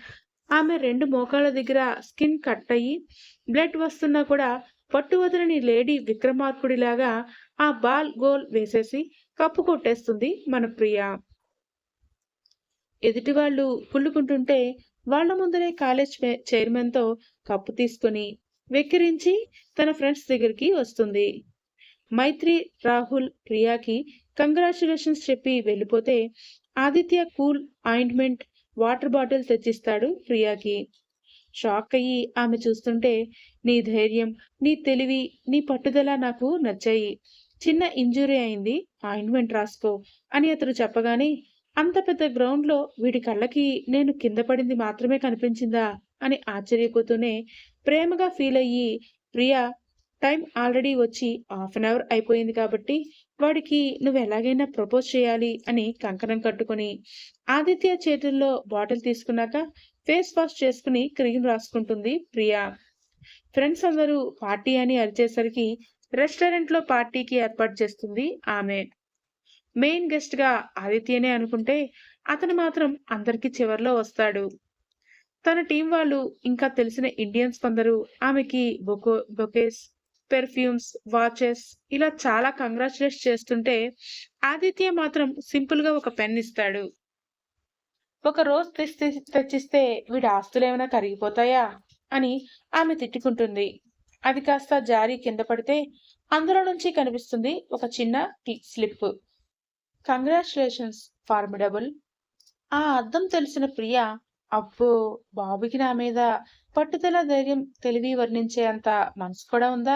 ఆమె 2 మోకాళ్ళ దగ్గర స్కిన్ కట్ అయ్యి బ్లడ్ వస్తున్నా కూడా పట్టు వదలని లేడీ విక్రమార్కుడిలాగా ఆ బాల్ గోల్ వేసేసి కప్పు కొట్టేస్తుంది మన ప్రియా. ఎదుటి వాళ్ళు కుళ్ళుకుంటుంటే వాళ్ళ ముందరే కాలేజ్ చైర్మన్తో కప్పు తీసుకొని వెక్కిరించి తన ఫ్రెండ్స్ దగ్గరికి వస్తుంది. మైత్రి, రాహుల్ ప్రియాకి కంగ్రాచులేషన్స్ చెప్పి వెళ్ళిపోతే Aditya cool ointment, water bottle తెచ్చిస్తాడు ప్రియాకి. షాక్ అయ్యి ఆమె చూస్తుంటే నీ ధైర్యం, నీ తెలివి, నీ పట్టుదల నాకు నచ్చాయి. చిన్న ఇంజురీ అయింది, ఆయింట్మెంట్ రాసుకో అని అతడు చెప్పగానే అంత పెద్ద గ్రౌండ్లో వీడి కళ్ళకి నేను కింద పడింది మాత్రమే కనిపించిందా అని ఆశ్చర్యపోతూనే ప్రేమగా ఫీల్ అయ్యి ప్రియా టైం ఆల్రెడీ వచ్చి హాఫ్ అన్ అవర్ అయిపోయింది కాబట్టి వాడికి నువ్వు ఎలాగైనా ప్రపోజ్ చేయాలి అని కంకణం కట్టుకుని ఆదిత్య చేతుల్లో బాటిల్ తీసుకున్నాక ఫేస్ వాష్ చేసుకుని క్రీమ్ రాసుకుంటుంది ప్రియా. ఫ్రెండ్స్ అందరూ పార్టీ అని అరిచేసరికి రెస్టారెంట్లో పార్టీకి ఏర్పాటు చేస్తుంది ఆమె. మెయిన్ గెస్ట్ గా ఆదిత్యనే అనుకుంటే అతను మాత్రం అందరికి చివర్లో వస్తాడు. తన టీం వాళ్ళు ఇంకా తెలిసిన ఇండియన్స్ కొందరు ఆమెకి బొకేస్, పెర్ఫ్యూమ్స్, వాచెస్ ఇలా చాలా కంగ్రాచులేట్ చేస్తుంటే ఆదిత్య మాత్రం సింపుల్ గా ఒక పెన్ ఇస్తాడు. ఒక రోజ్ తెచ్చిస్తే వీడి ఆస్తులు ఏమైనా కరిగిపోతాయా అని ఆమె తిట్టుకుంటుంది. అది కాస్త జారి కింద పడితే అందులో నుంచి కనిపిస్తుంది ఒక చిన్న స్లిప్. Congratulations formidable. ఆ అర్థం తెలిసిన ప్రియా అబ్బో, బాబుకి నా మీద పట్టుదల, ధైర్యం, తెలివి వర్ణించే అంత మనసు కూడా ఉందా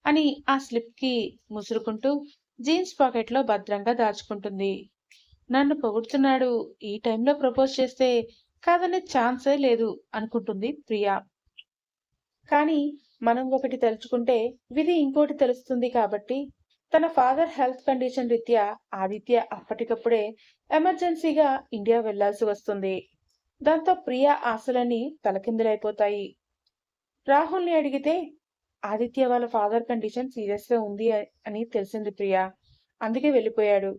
అని ఆ స్లిప్ కి ముసురుకుంటూ జీన్స్ పాకెట్ లో భద్రంగా దాచుకుంటుంది. నన్ను పొగుడుతున్నాడు, ఈ టైంలో ప్రపోజ్ చేస్తే కాదనే ఛాన్సే లేదు అనుకుంటుంది ప్రియా. కానీ మనం ఒకటి తలుచుకుంటే విధి ఇంకోటి తెలుస్తుంది కాబట్టి తన ఫాదర్ హెల్త్ కండిషన్ రీత్యా ఆదిత్య అప్పటికప్పుడే ఎమర్జెన్సీగా ఇండియా వెళ్లాల్సి వస్తుంది. దాంతో ప్రియా ఆశలన్నీ తలకిందులైపోతాయి. రాహుల్ని అడిగితే ఆదిత్య వాళ్ళ ఫాదర్ కండిషన్ సీరియస్ గా ఉంది అని తెలిసింది ప్రియా. అందుకే వెళ్ళిపోయాడు,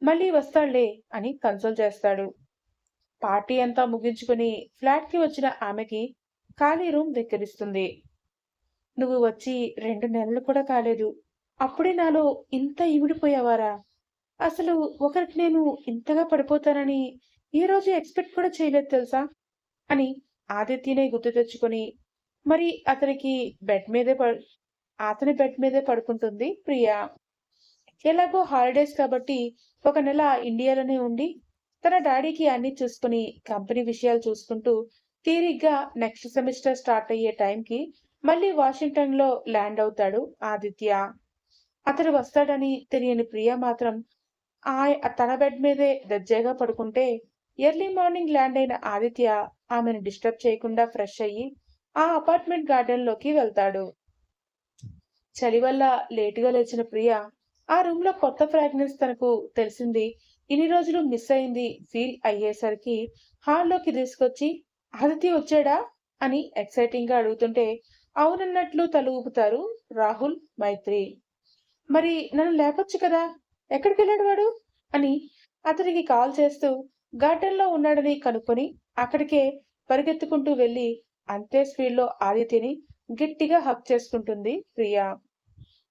మళ్ళీ వస్తాడులే అని కన్సోల్ చేస్తాడు. పార్టీ అంతా ముగించుకుని ఫ్లాట్ కి వచ్చిన ఆమెకి ఖాళీ రూమ్ వెక్కిరిస్తుంది. నువ్వు వచ్చి 2 నెలలు కూడా కాలేదు, అప్పుడే నాలో ఇంత ఇమిడిపోయావారా? అసలు ఒకరికి నేను ఇంతగా పడిపోతానని ఈ రోజు ఎక్స్పెక్ట్ కూడా చేయలేదు తెలుసా అని ఆదిత్యనే గుర్తు తెచ్చుకొని మరి అతని బెడ్ మీదే పడుకుంటుంది ప్రియా. ఎలాగో హాలిడేస్ కాబట్టి 1 నెల ఇండియాలోనే ఉండి తన డాడీకి అన్ని చూసుకుని కంపెనీ విషయాలు చూసుకుంటూ తీరిగ్గా నెక్స్ట్ సెమిస్టర్ స్టార్ట్ అయ్యే టైంకి మళ్ళీ వాషింగ్టన్ లో ల్యాండ్ అవుతాడు ఆదిత్య. అతడు వస్తాడని తెలియని ప్రియా మాత్రం తన బెడ్ మీదే దర్జాగా పడుకుంటే ఎర్లీ మార్నింగ్ ల్యాండ్ అయిన ఆదిత్య ఆమెను డిస్టర్బ్ చేయకుండా ఫ్రెష్ అయ్యి ఆ అపార్ట్మెంట్ గార్డెన్ లోకి వెళ్తాడు. చలి వల్ల లేటుగా లేచిన ప్రియా ఆ రూమ్ లో కొత్త ఫ్రాగ్రెన్స్ తనకు తెలిసింది ఇన్ని రోజులు మిస్ అయింది ఫీల్ అయ్యేసరికి హాల్లోకి తీసుకొచ్చి ఆదిత్య వచ్చాడా అని ఎక్సైటింగ్ గా అడుగుతుంటే అవునన్నట్లు తల ఊపుతారు రాహుల్, మైత్రి. మరి నన్ను లేపొచ్చు కదా! ఎక్కడికెళ్ళాడు వాడు? అని అతనికి కాల్ చేస్తూ గార్డెన్‌లో ఉన్నాడని కనుక్కొని అక్కడికే పరిగెత్తుకుంటూ వెళ్లి అంతే స్పీడ్‌లో ఆదిత్యని గట్టిగా హగ్ చేసుకుంటుంది ప్రియా.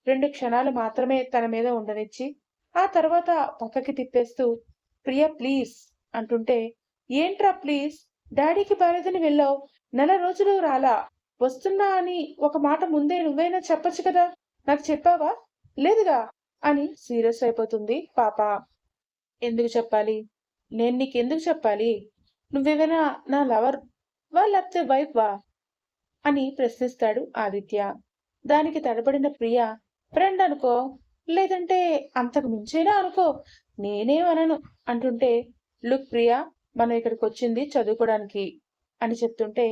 2 క్షణాలు మాత్రమే తన మీద ఉండనిచ్చి, ఆ తర్వాత పక్కకి తిప్పేస్తూ "ప్రియా ప్లీజ్" అంటుంటే, "ఏంట్రా ప్లీజ్? డాడీకి బాలేదని వెళ్ళావు. నెల రోజులు రాలా. వస్తున్నా అని ఒక మాట ముందే నువ్వైనా చెప్పొచ్చు కదా! నాకు చెప్పావా? లేదుగా" అని సీరియస్ అయిపోతుంది పాప. "ఎందుకు చెప్పాలి? నేను నీకెందుకు చెప్పాలి? నువ్వేమైనా నా లవర్‌వా లేకపోతే వైఫ్‌వా?" అని ప్రశ్నిస్తాడు ఆదిత్య. దానికి తడబడిన ప్రియ, ఫ్రెండ్ అనుకో, లేదంటే అంతకు మించైనా అనుకో, నేనేమనను అంటుంటే, లుక్ ప్రియా, మనం ఇక్కడికొచ్చింది చదువుకోడానికి అని చెప్తుంటే,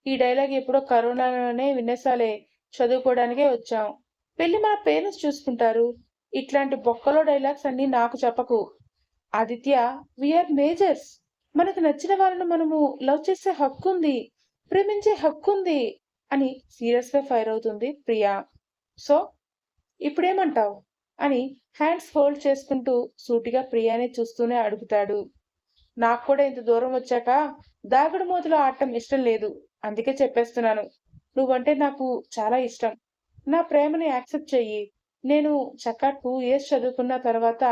ఈ డైలాగ్ ఎప్పుడో కరోనాలోనే వినేసాలే, చదువుకోవడానికే వచ్చాం. పెళ్లి మన పేరెంట్స్ చూసుకుంటారు. ఇట్లాంటి బొక్కలో డైలాగ్స్ అన్నీ నాకు చెప్పకు. Aditya, we are majors. మనకు నచ్చిన వాళ్ళను మనము లవ్ చేసే హక్కుంది. ప్రేమించే హక్కుంది అని సీరియస్ గా ఫైర్ అవుతుంది ప్రియా. సో ఇప్పుడేమంటావు అని హ్యాండ్స్ ఫోల్డ్ చేసుకుంటూ సూటిగా ప్రియాని చూస్తూనే అడుగుతాడు. నాకు కూడా ఇంత దూరం వచ్చాక దాగుడు మూతలు ఆడటం ఇష్టం లేదు. అందుకే చెప్పేస్తున్నాను. నువ్వంటే నాకు చాలా ఇష్టం. నా ప్రేమని యాక్సెప్ట్ చెయ్యి. నేను చక్కగా 2 ఇయర్స్ చదువుకున్న తర్వాత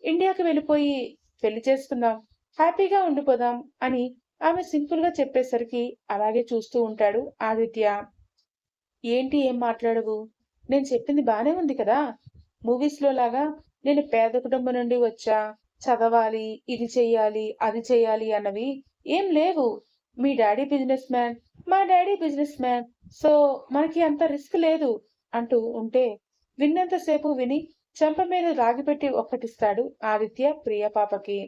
ఇండియాకి వెళ్ళిపోయి పెళ్లి చేసుకుందాం. హ్యాపీగా ఉండిపోదాం అని ఆమె సింపుల్ గా చెప్పేసరికి అలాగే చూస్తూ ఉంటాడు ఆదిత్య. ఏంటి ఏం మాట్లాడవు? నేను చెప్పింది బానే ఉంది కదా! మూవీస్‌లో లాగా నేను పేద కుటుంబం నుండి వచ్చా, చదవాలి, ఇది చెయ్యాలి, అది చెయ్యాలి అన్నవి ఏం లేవు. మీ డ్యాడీ బిజినెస్ మ్యాన్, మా డ్యాడీ బిజినెస్ మ్యాన్. సో, మనకి అంత రిస్క్ లేదు అంటూ ఉంటే, విన్నంత సేపు విని చెంప మీద రాగిపెట్టి ఒక్కటిస్తాడు ఆదిత్య ప్రియ పాపకి.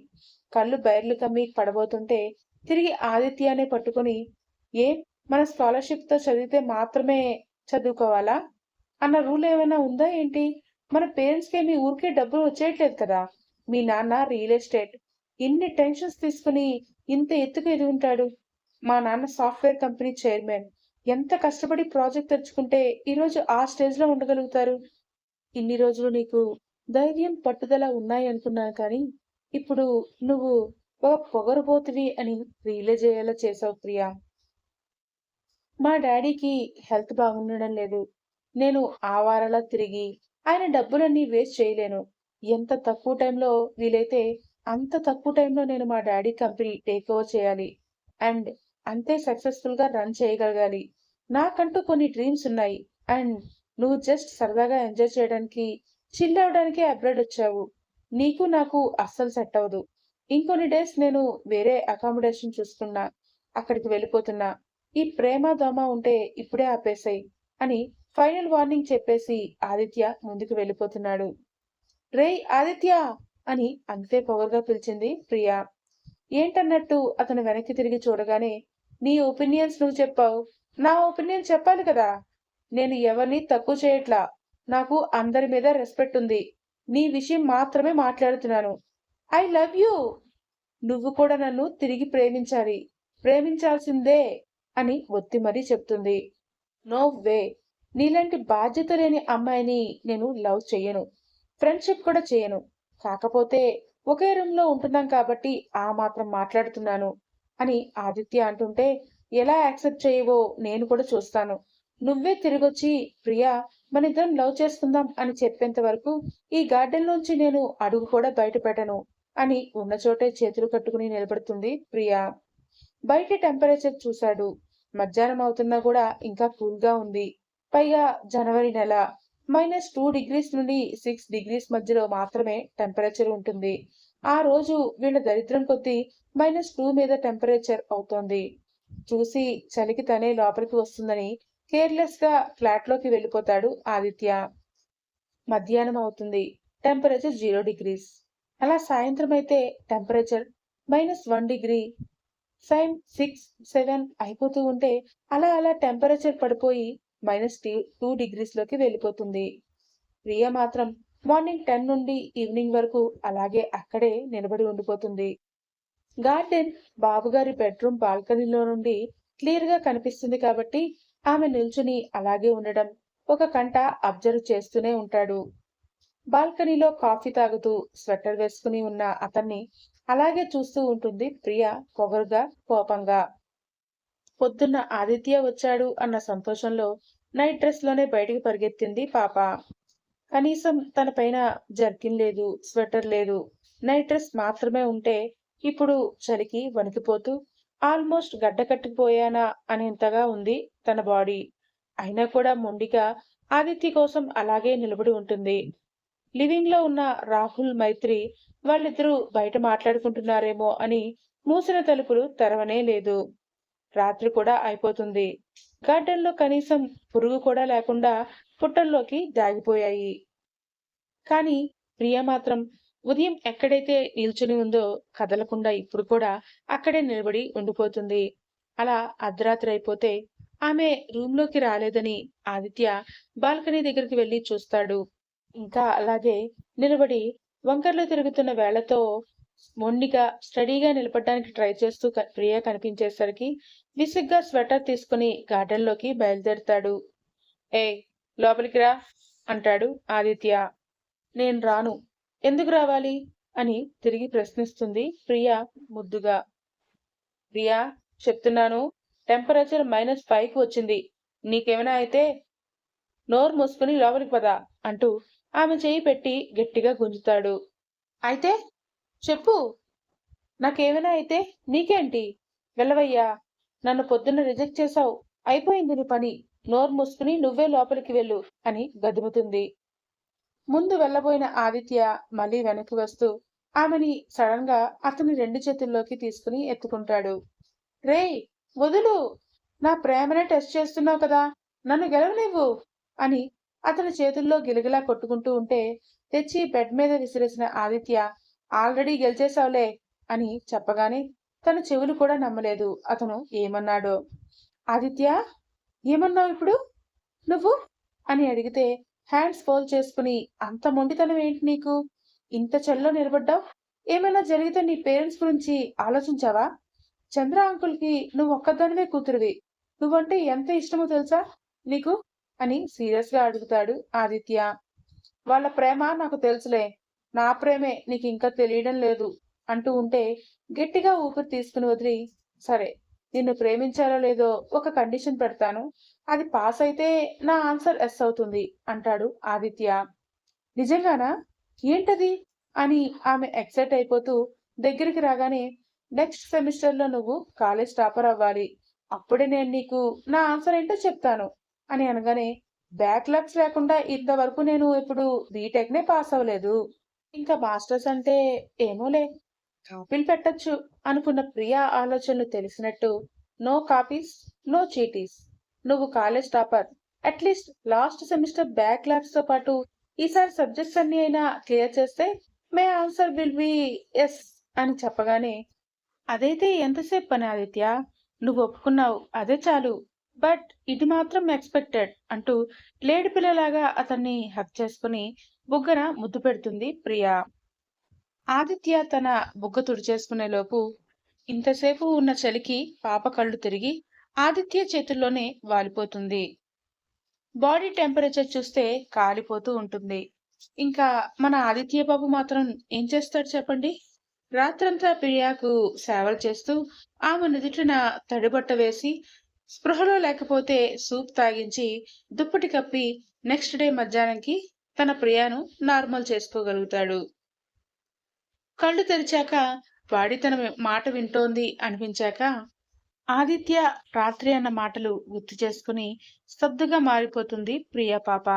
కళ్ళు బైర్లు కమ్మి పడబోతుంటే, తిరిగి ఆదిత్యనే పట్టుకొని, "ఏం మన స్కాలర్‌షిప్‌తో చదివితే మాత్రమే చదువుకోవాలా? అన్న రూల్ ఏమైనా ఉందా ఏంటి? మన పేరెంట్స్‌కేమి ఊరికే డబ్బులు వచ్చేయట్లేదు కదా! మీ నాన్న రియల్ ఎస్టేట్. ఎన్ని టెన్షన్స్ తీసుకొని ఇంత ఎత్తుకు ఎదుగుంటాడు. మా నాన్న సాఫ్ట్‌వేర్ కంపెనీ చైర్మన్. ఎంత కష్టపడి ప్రాజెక్ట్ తెచ్చుకుంటే ఈరోజు ఆ స్టేజ్‌లో ఉండగలుగుతారు. ఇన్ని రోజులు నీకు ధైర్యం, పట్టుదల ఉన్నాయనుకున్నాను కానీ, ఇప్పుడు నువ్వు ఒక పొగరుబోతువి అని రియలైజ్ అయ్యేలా చేసావు ప్రియా. మా డాడీకి హెల్త్ బాగుండడం లేదు. నేను ఆవారలా తిరిగి ఆయన డబ్బులన్నీ వేస్ట్ చేయలేను. ఎంత తక్కువ టైంలో వీలైతే అంత తక్కువ టైంలో నేను మా డాడీ కంపెనీ టేక్ ఓవర్ చేయాలి. అండ్ అంతే సక్సెస్‌ఫుల్‌గా రన్ చేయగలగాలి. నాకంటూ కొన్ని డ్రీమ్స్ ఉన్నాయి. అండ్ నువ్వు జస్ట్ సరదాగా ఎంజాయ్ చేయడానికి, చిల్ అవ్వడానికే అబ్రాడ్ వచ్చావు. నీకు నాకు అస్సలు సెట్ అవ్వదు. ఇంకొన్ని డేస్ నేను వేరే అకామిడేషన్ చూసుకున్నా. అక్కడికి వెళ్ళిపోతున్నా. ఈ ప్రేమ దోమ ఉంటే ఇప్పుడే ఆపేసేయ్ అని ఫైనల్ వార్నింగ్ చెప్పేసి ఆదిత్య ముందుకు వెళ్ళిపోతున్నాడు. రేయ్ ఆదిత్య అని అంతే పొగరుగా పిలిచింది ప్రియా. ఏంటన్నట్టు అతను వెనక్కి తిరిగి చూడగానే, నీ ఒపీనియన్స్ నువ్వు చెప్పావు. నా ఒపీనియన్ చెప్పాలి కదా! నేను ఎవరిని తక్కువ చేయట్లా. నాకు అందరి మీద రెస్పెక్ట్ ఉంది. నీ విషయం మాత్రమే మాట్లాడుతున్నాను. I love you. నువ్వు కూడా నన్ను తిరిగి ప్రేమించాలి. ప్రేమించాల్సిందే అని ఒత్తి మరీ చెప్తుంది. No way. నీలాంటి బాధ్యత లేని అమ్మాయిని నేను లవ్ చెయ్యను. ఫ్రెండ్‌షిప్ కూడా చేయను. కాకపోతే ఒకే రూమ్‌లో ఉంటున్నాం కాబట్టి ఆ మాత్రం మాట్లాడుతున్నాను అని ఆదిత్య అంటుంటే, ఎలా యాక్సెప్ట్ చేయవో నేను కూడా చూస్తాను. నువ్వే తిరిగొచ్చి ప్రియా మనిద్దరం లవ్ చేసుకుందాం అని చెప్పేంత వరకు ఈ గార్డెన్‌లోంచి నేను అడుగు కూడా బయట పెట్టను అని ఉన్న చోటే చేతులు కట్టుకుని నిలబడుతుంది ప్రియా. బయట టెంపరేచర్ చూశాడు. మధ్యాహ్నం అవుతున్నా కూడా ఇంకా కూల్‌గా ఉంది. పైగా జనవరి నెల. -2 డిగ్రీస్ నుండి 6 డిగ్రీస్ మధ్యలో మాత్రమే టెంపరేచర్ ఉంటుంది. ఆ రోజు వీళ్ళ దరిద్రం కొద్దీ -2 మీద టెంపరేచర్ అవుతోంది. చూసి చలికి తనే లోపలికి వస్తుందని కేర్‌లెస్‌గా ఫ్లాట్‌లోకి వెళ్ళిపోతాడు ఆదిత్య. మధ్యాహ్నం అవుతుంది. Temperature 0 degrees. అలా సాయంత్రం అయితే టెంపరేచర్ -1 డిగ్రీ. సైన్ 6, 7 అయిపోతూ ఉంటే అలా అలా టెంపరేచర్ పడిపోయి -2 డిగ్రీస్‌లోకి వెళ్ళిపోతుంది. ప్రియ మాత్రం మార్నింగ్ 10 నుండి ఈవినింగ్ వరకు అలాగే అక్కడే నిలబడి ఉండిపోతుంది. గార్డెన్ బాబుగారి బెడ్రూమ్ బాల్కనీలో నుండి క్లియర్‌గా కనిపిస్తుంది కాబట్టి ఆమె నిల్చుని అలాగే ఉండడం ఒక కంట అబ్జర్వ్ చేస్తూనే ఉంటాడు. బాల్కనీలో కాఫీ తాగుతూ స్వెటర్ వేసుకుని ఉన్న అతన్ని అలాగే చూస్తూ ఉంటుంది ప్రియ పొగరుగా, కోపంగా. పొద్దున్న ఆదిత్య వచ్చాడు అన్న సంతోషంలో నైట్ డ్రెస్ లోనే బయటికి పరిగెత్తింది పాప. కనీసం తన పైన జర్కిన్ లేదు, స్వెటర్ లేదు. నైట్ డ్రెస్ మాత్రమే ఉంటే ఇప్పుడు చలికి వణికిపోతూ ఆల్మోస్ట్ గడ్డ కట్టిపోయానా అనేంతగా ఉంది తన బాడీ. అయినా కూడా మొండిగా ఆదిత్య కోసం అలాగే నిలబడి ఉంటుంది. లివింగ్ లో ఉన్న రాహుల్, మైత్రి వాళ్ళిద్దరూ బయట మాట్లాడుకుంటున్నారేమో అని మూసిన తలుపులు తెరవనే లేదు. రాత్రి కూడా అయిపోతుంది. గార్డెన్ లో కనీసం పురుగు కూడా లేకుండా పుట్టల్లోకి దాగిపోయాయి. కానీ ప్రియ మాత్రం ఉదయం ఎక్కడైతే నిల్చుని ఉందో కదలకుండా ఇప్పుడు కూడా అక్కడే నిలబడి ఉండిపోతుంది. అలా అర్ధరాత్రి అయిపోతే ఆమె రూమ్ లోకి రాలేదని ఆదిత్య బాల్కనీ దగ్గరికి వెళ్లి చూస్తాడు. ఇంకా అలాగే నిలబడి వంకర్లు తిరుగుతున్న వేళ్లతో మొండిగా స్టడీగా నిలబడడానికి ట్రై చేస్తూ ప్రియ కనిపించేసరికి విసుగ్గా స్వెటర్ తీసుకుని గార్డెన్ లోకి బయలుదేరుతాడు. ఏ, లోపలికి రా అంటాడు ఆదిత్య. నేను రాను. ఎందుకు రావాలి అని తిరిగి ప్రశ్నిస్తుంది ప్రియ ముద్దుగా. ప్రియా, చెప్తున్నాను, టెంపరేచర్ -5కి వచ్చింది. నీకేమైనా అయితే నోరు మూసుకుని లోపలికి పద అంటూ ఆమె చేయి పెట్టి గట్టిగా గుంజుతాడు. అయితే చెప్పు. నాకేమైనా అయితే నీకేంటి? వెళ్ళవయ్యా. నన్ను పొద్దున్న రిజెక్ట్ చేశావు. అయిపోయింది నీ పని. నోరు మూసుకుని నువ్వే లోపలికి వెళ్ళు అని గదుముతుంది. ముందు వెళ్ళబోయిన ఆదిత్య మళ్ళీ వెనక్కి వస్తూ ఆమెని సడన్ గా అతని 2 చేతుల్లోకి తీసుకుని ఎత్తుకుంటాడు. రేయ్, వదులు. నా ప్రేమనే టెస్ట్ చేస్తున్నావు కదా, నన్ను గెలవనివ్వు అని అతని చేతుల్లో గిలగిలా కొట్టుకుంటూ ఉంటే తెచ్చి బెడ్ మీద విసిరేసిన ఆదిత్య ఆల్రెడీ గెలిచేశావులే అని చెప్పగానే తన చెవులు కూడా నమ్మలేదు అతను ఏమన్నాడో. ఆదిత్య, ఏమన్నావు ఇప్పుడు నువ్వు అని అడిగితే హ్యాండ్స్ ఫోల్డ్ చేసుకుని, అంత మొండితనం ఏంటి నీకు? ఇంత చెల్లో నిలబడ్డావు. ఏమైనా జరిగితే నీ పేరెంట్స్ గురించి ఆలోచించావా? చంద్ర అంకుల్కి నువ్వు ఒక్కదానివే కూతురువి. నువ్వంటే ఎంత ఇష్టమో తెలుసా నీకు అని సీరియస్ గా అడుగుతాడు ఆదిత్య. వాళ్ళ ప్రేమ నాకు తెలుసులే. నా ప్రేమే నీకు ఇంకా తెలియడం లేదు అంటూ ఉంటే గట్టిగా ఊపిరి తీసుకుని వదిలి, సరే, నిన్ను ప్రేమించాలో లేదో ఒక కండిషన్ పెడతాను. అది పాస్ అయితే నా ఆన్సర్ ఎస్ అవుతుంది అంటాడు ఆదిత్య. నిజంగానా? ఏంటది అని ఆమె ఎక్సైట్ అయిపోతూ దగ్గరికి రాగానే, నెక్స్ట్ సెమిస్టర్ లో నువ్వు కాలేజ్ టాపర్ అవ్వాలి. అప్పుడే నేను నీకు నా ఆన్సర్ ఏంటో చెప్తాను అని అనగానే, బ్యాక్లాగ్స్ లేకుండా ఇంతవరకు నేను ఇప్పుడు బీటెక్ నే పాస్ అవ్వలేదు. ఇంకా మాస్టర్స్ అంటే ఏమోలే, కాపీలు పెట్టొచ్చు అనుకున్న ప్రియా ఆలోచనలు తెలిసినట్టు, నో కాపీస్, నో చీటీస్. నువ్వు college topper. At least last semester backlogs తో పాటు ఈసారి సబ్జెక్ట్స్ అన్ని అయినా క్లియర్ చేస్తే may answer will be yes అని చెప్పగానే, అదైతే ఎంతసేపు పని ఆదిత్య, నువ్వు ఒప్పుకున్నావు అదే చాలు. బట్ ఇది మాత్రం ఎక్స్పెక్టెడ్ అంటూ లేడి పిల్లలాగా అతన్ని హక్ చేసుకుని బుగ్గన ముద్దు పెడుతుంది ప్రియా. ఆదిత్య తన బుగ్గ తుడిచేసుకునే లోపు ఇంతసేపు ఉన్న చలికి పాప కళ్ళు తిరిగి ఆదిత్య చేతుల్లోనే వాలిపోతుంది. బాడీ టెంపరేచర్ చూస్తే కాలిపోతూ ఉంటుంది. ఇంకా మన ఆదిత్య బాబు మాత్రం ఏం చేస్తాడు చెప్పండి? రాత్రంతా ప్రియాకు సేవలు చేస్తూ ఆమె నుదుటిన తడిబట్ట వేసి, స్పృహలో లేకపోతే సూప్ తాగించి దుప్పటి కప్పి నెక్స్ట్ డే మధ్యాహ్నంకి తన ప్రియాను నార్మల్ చేసుకోగలుగుతాడు. కళ్ళు తెరిచాక వాడి తన మాట వింటోంది అనిపించాక ఆదిత్య రాత్రి అన్న మాటలు గుర్తు చేసుకుని స్తబ్దుగా మారిపోతుంది ప్రియా పాప.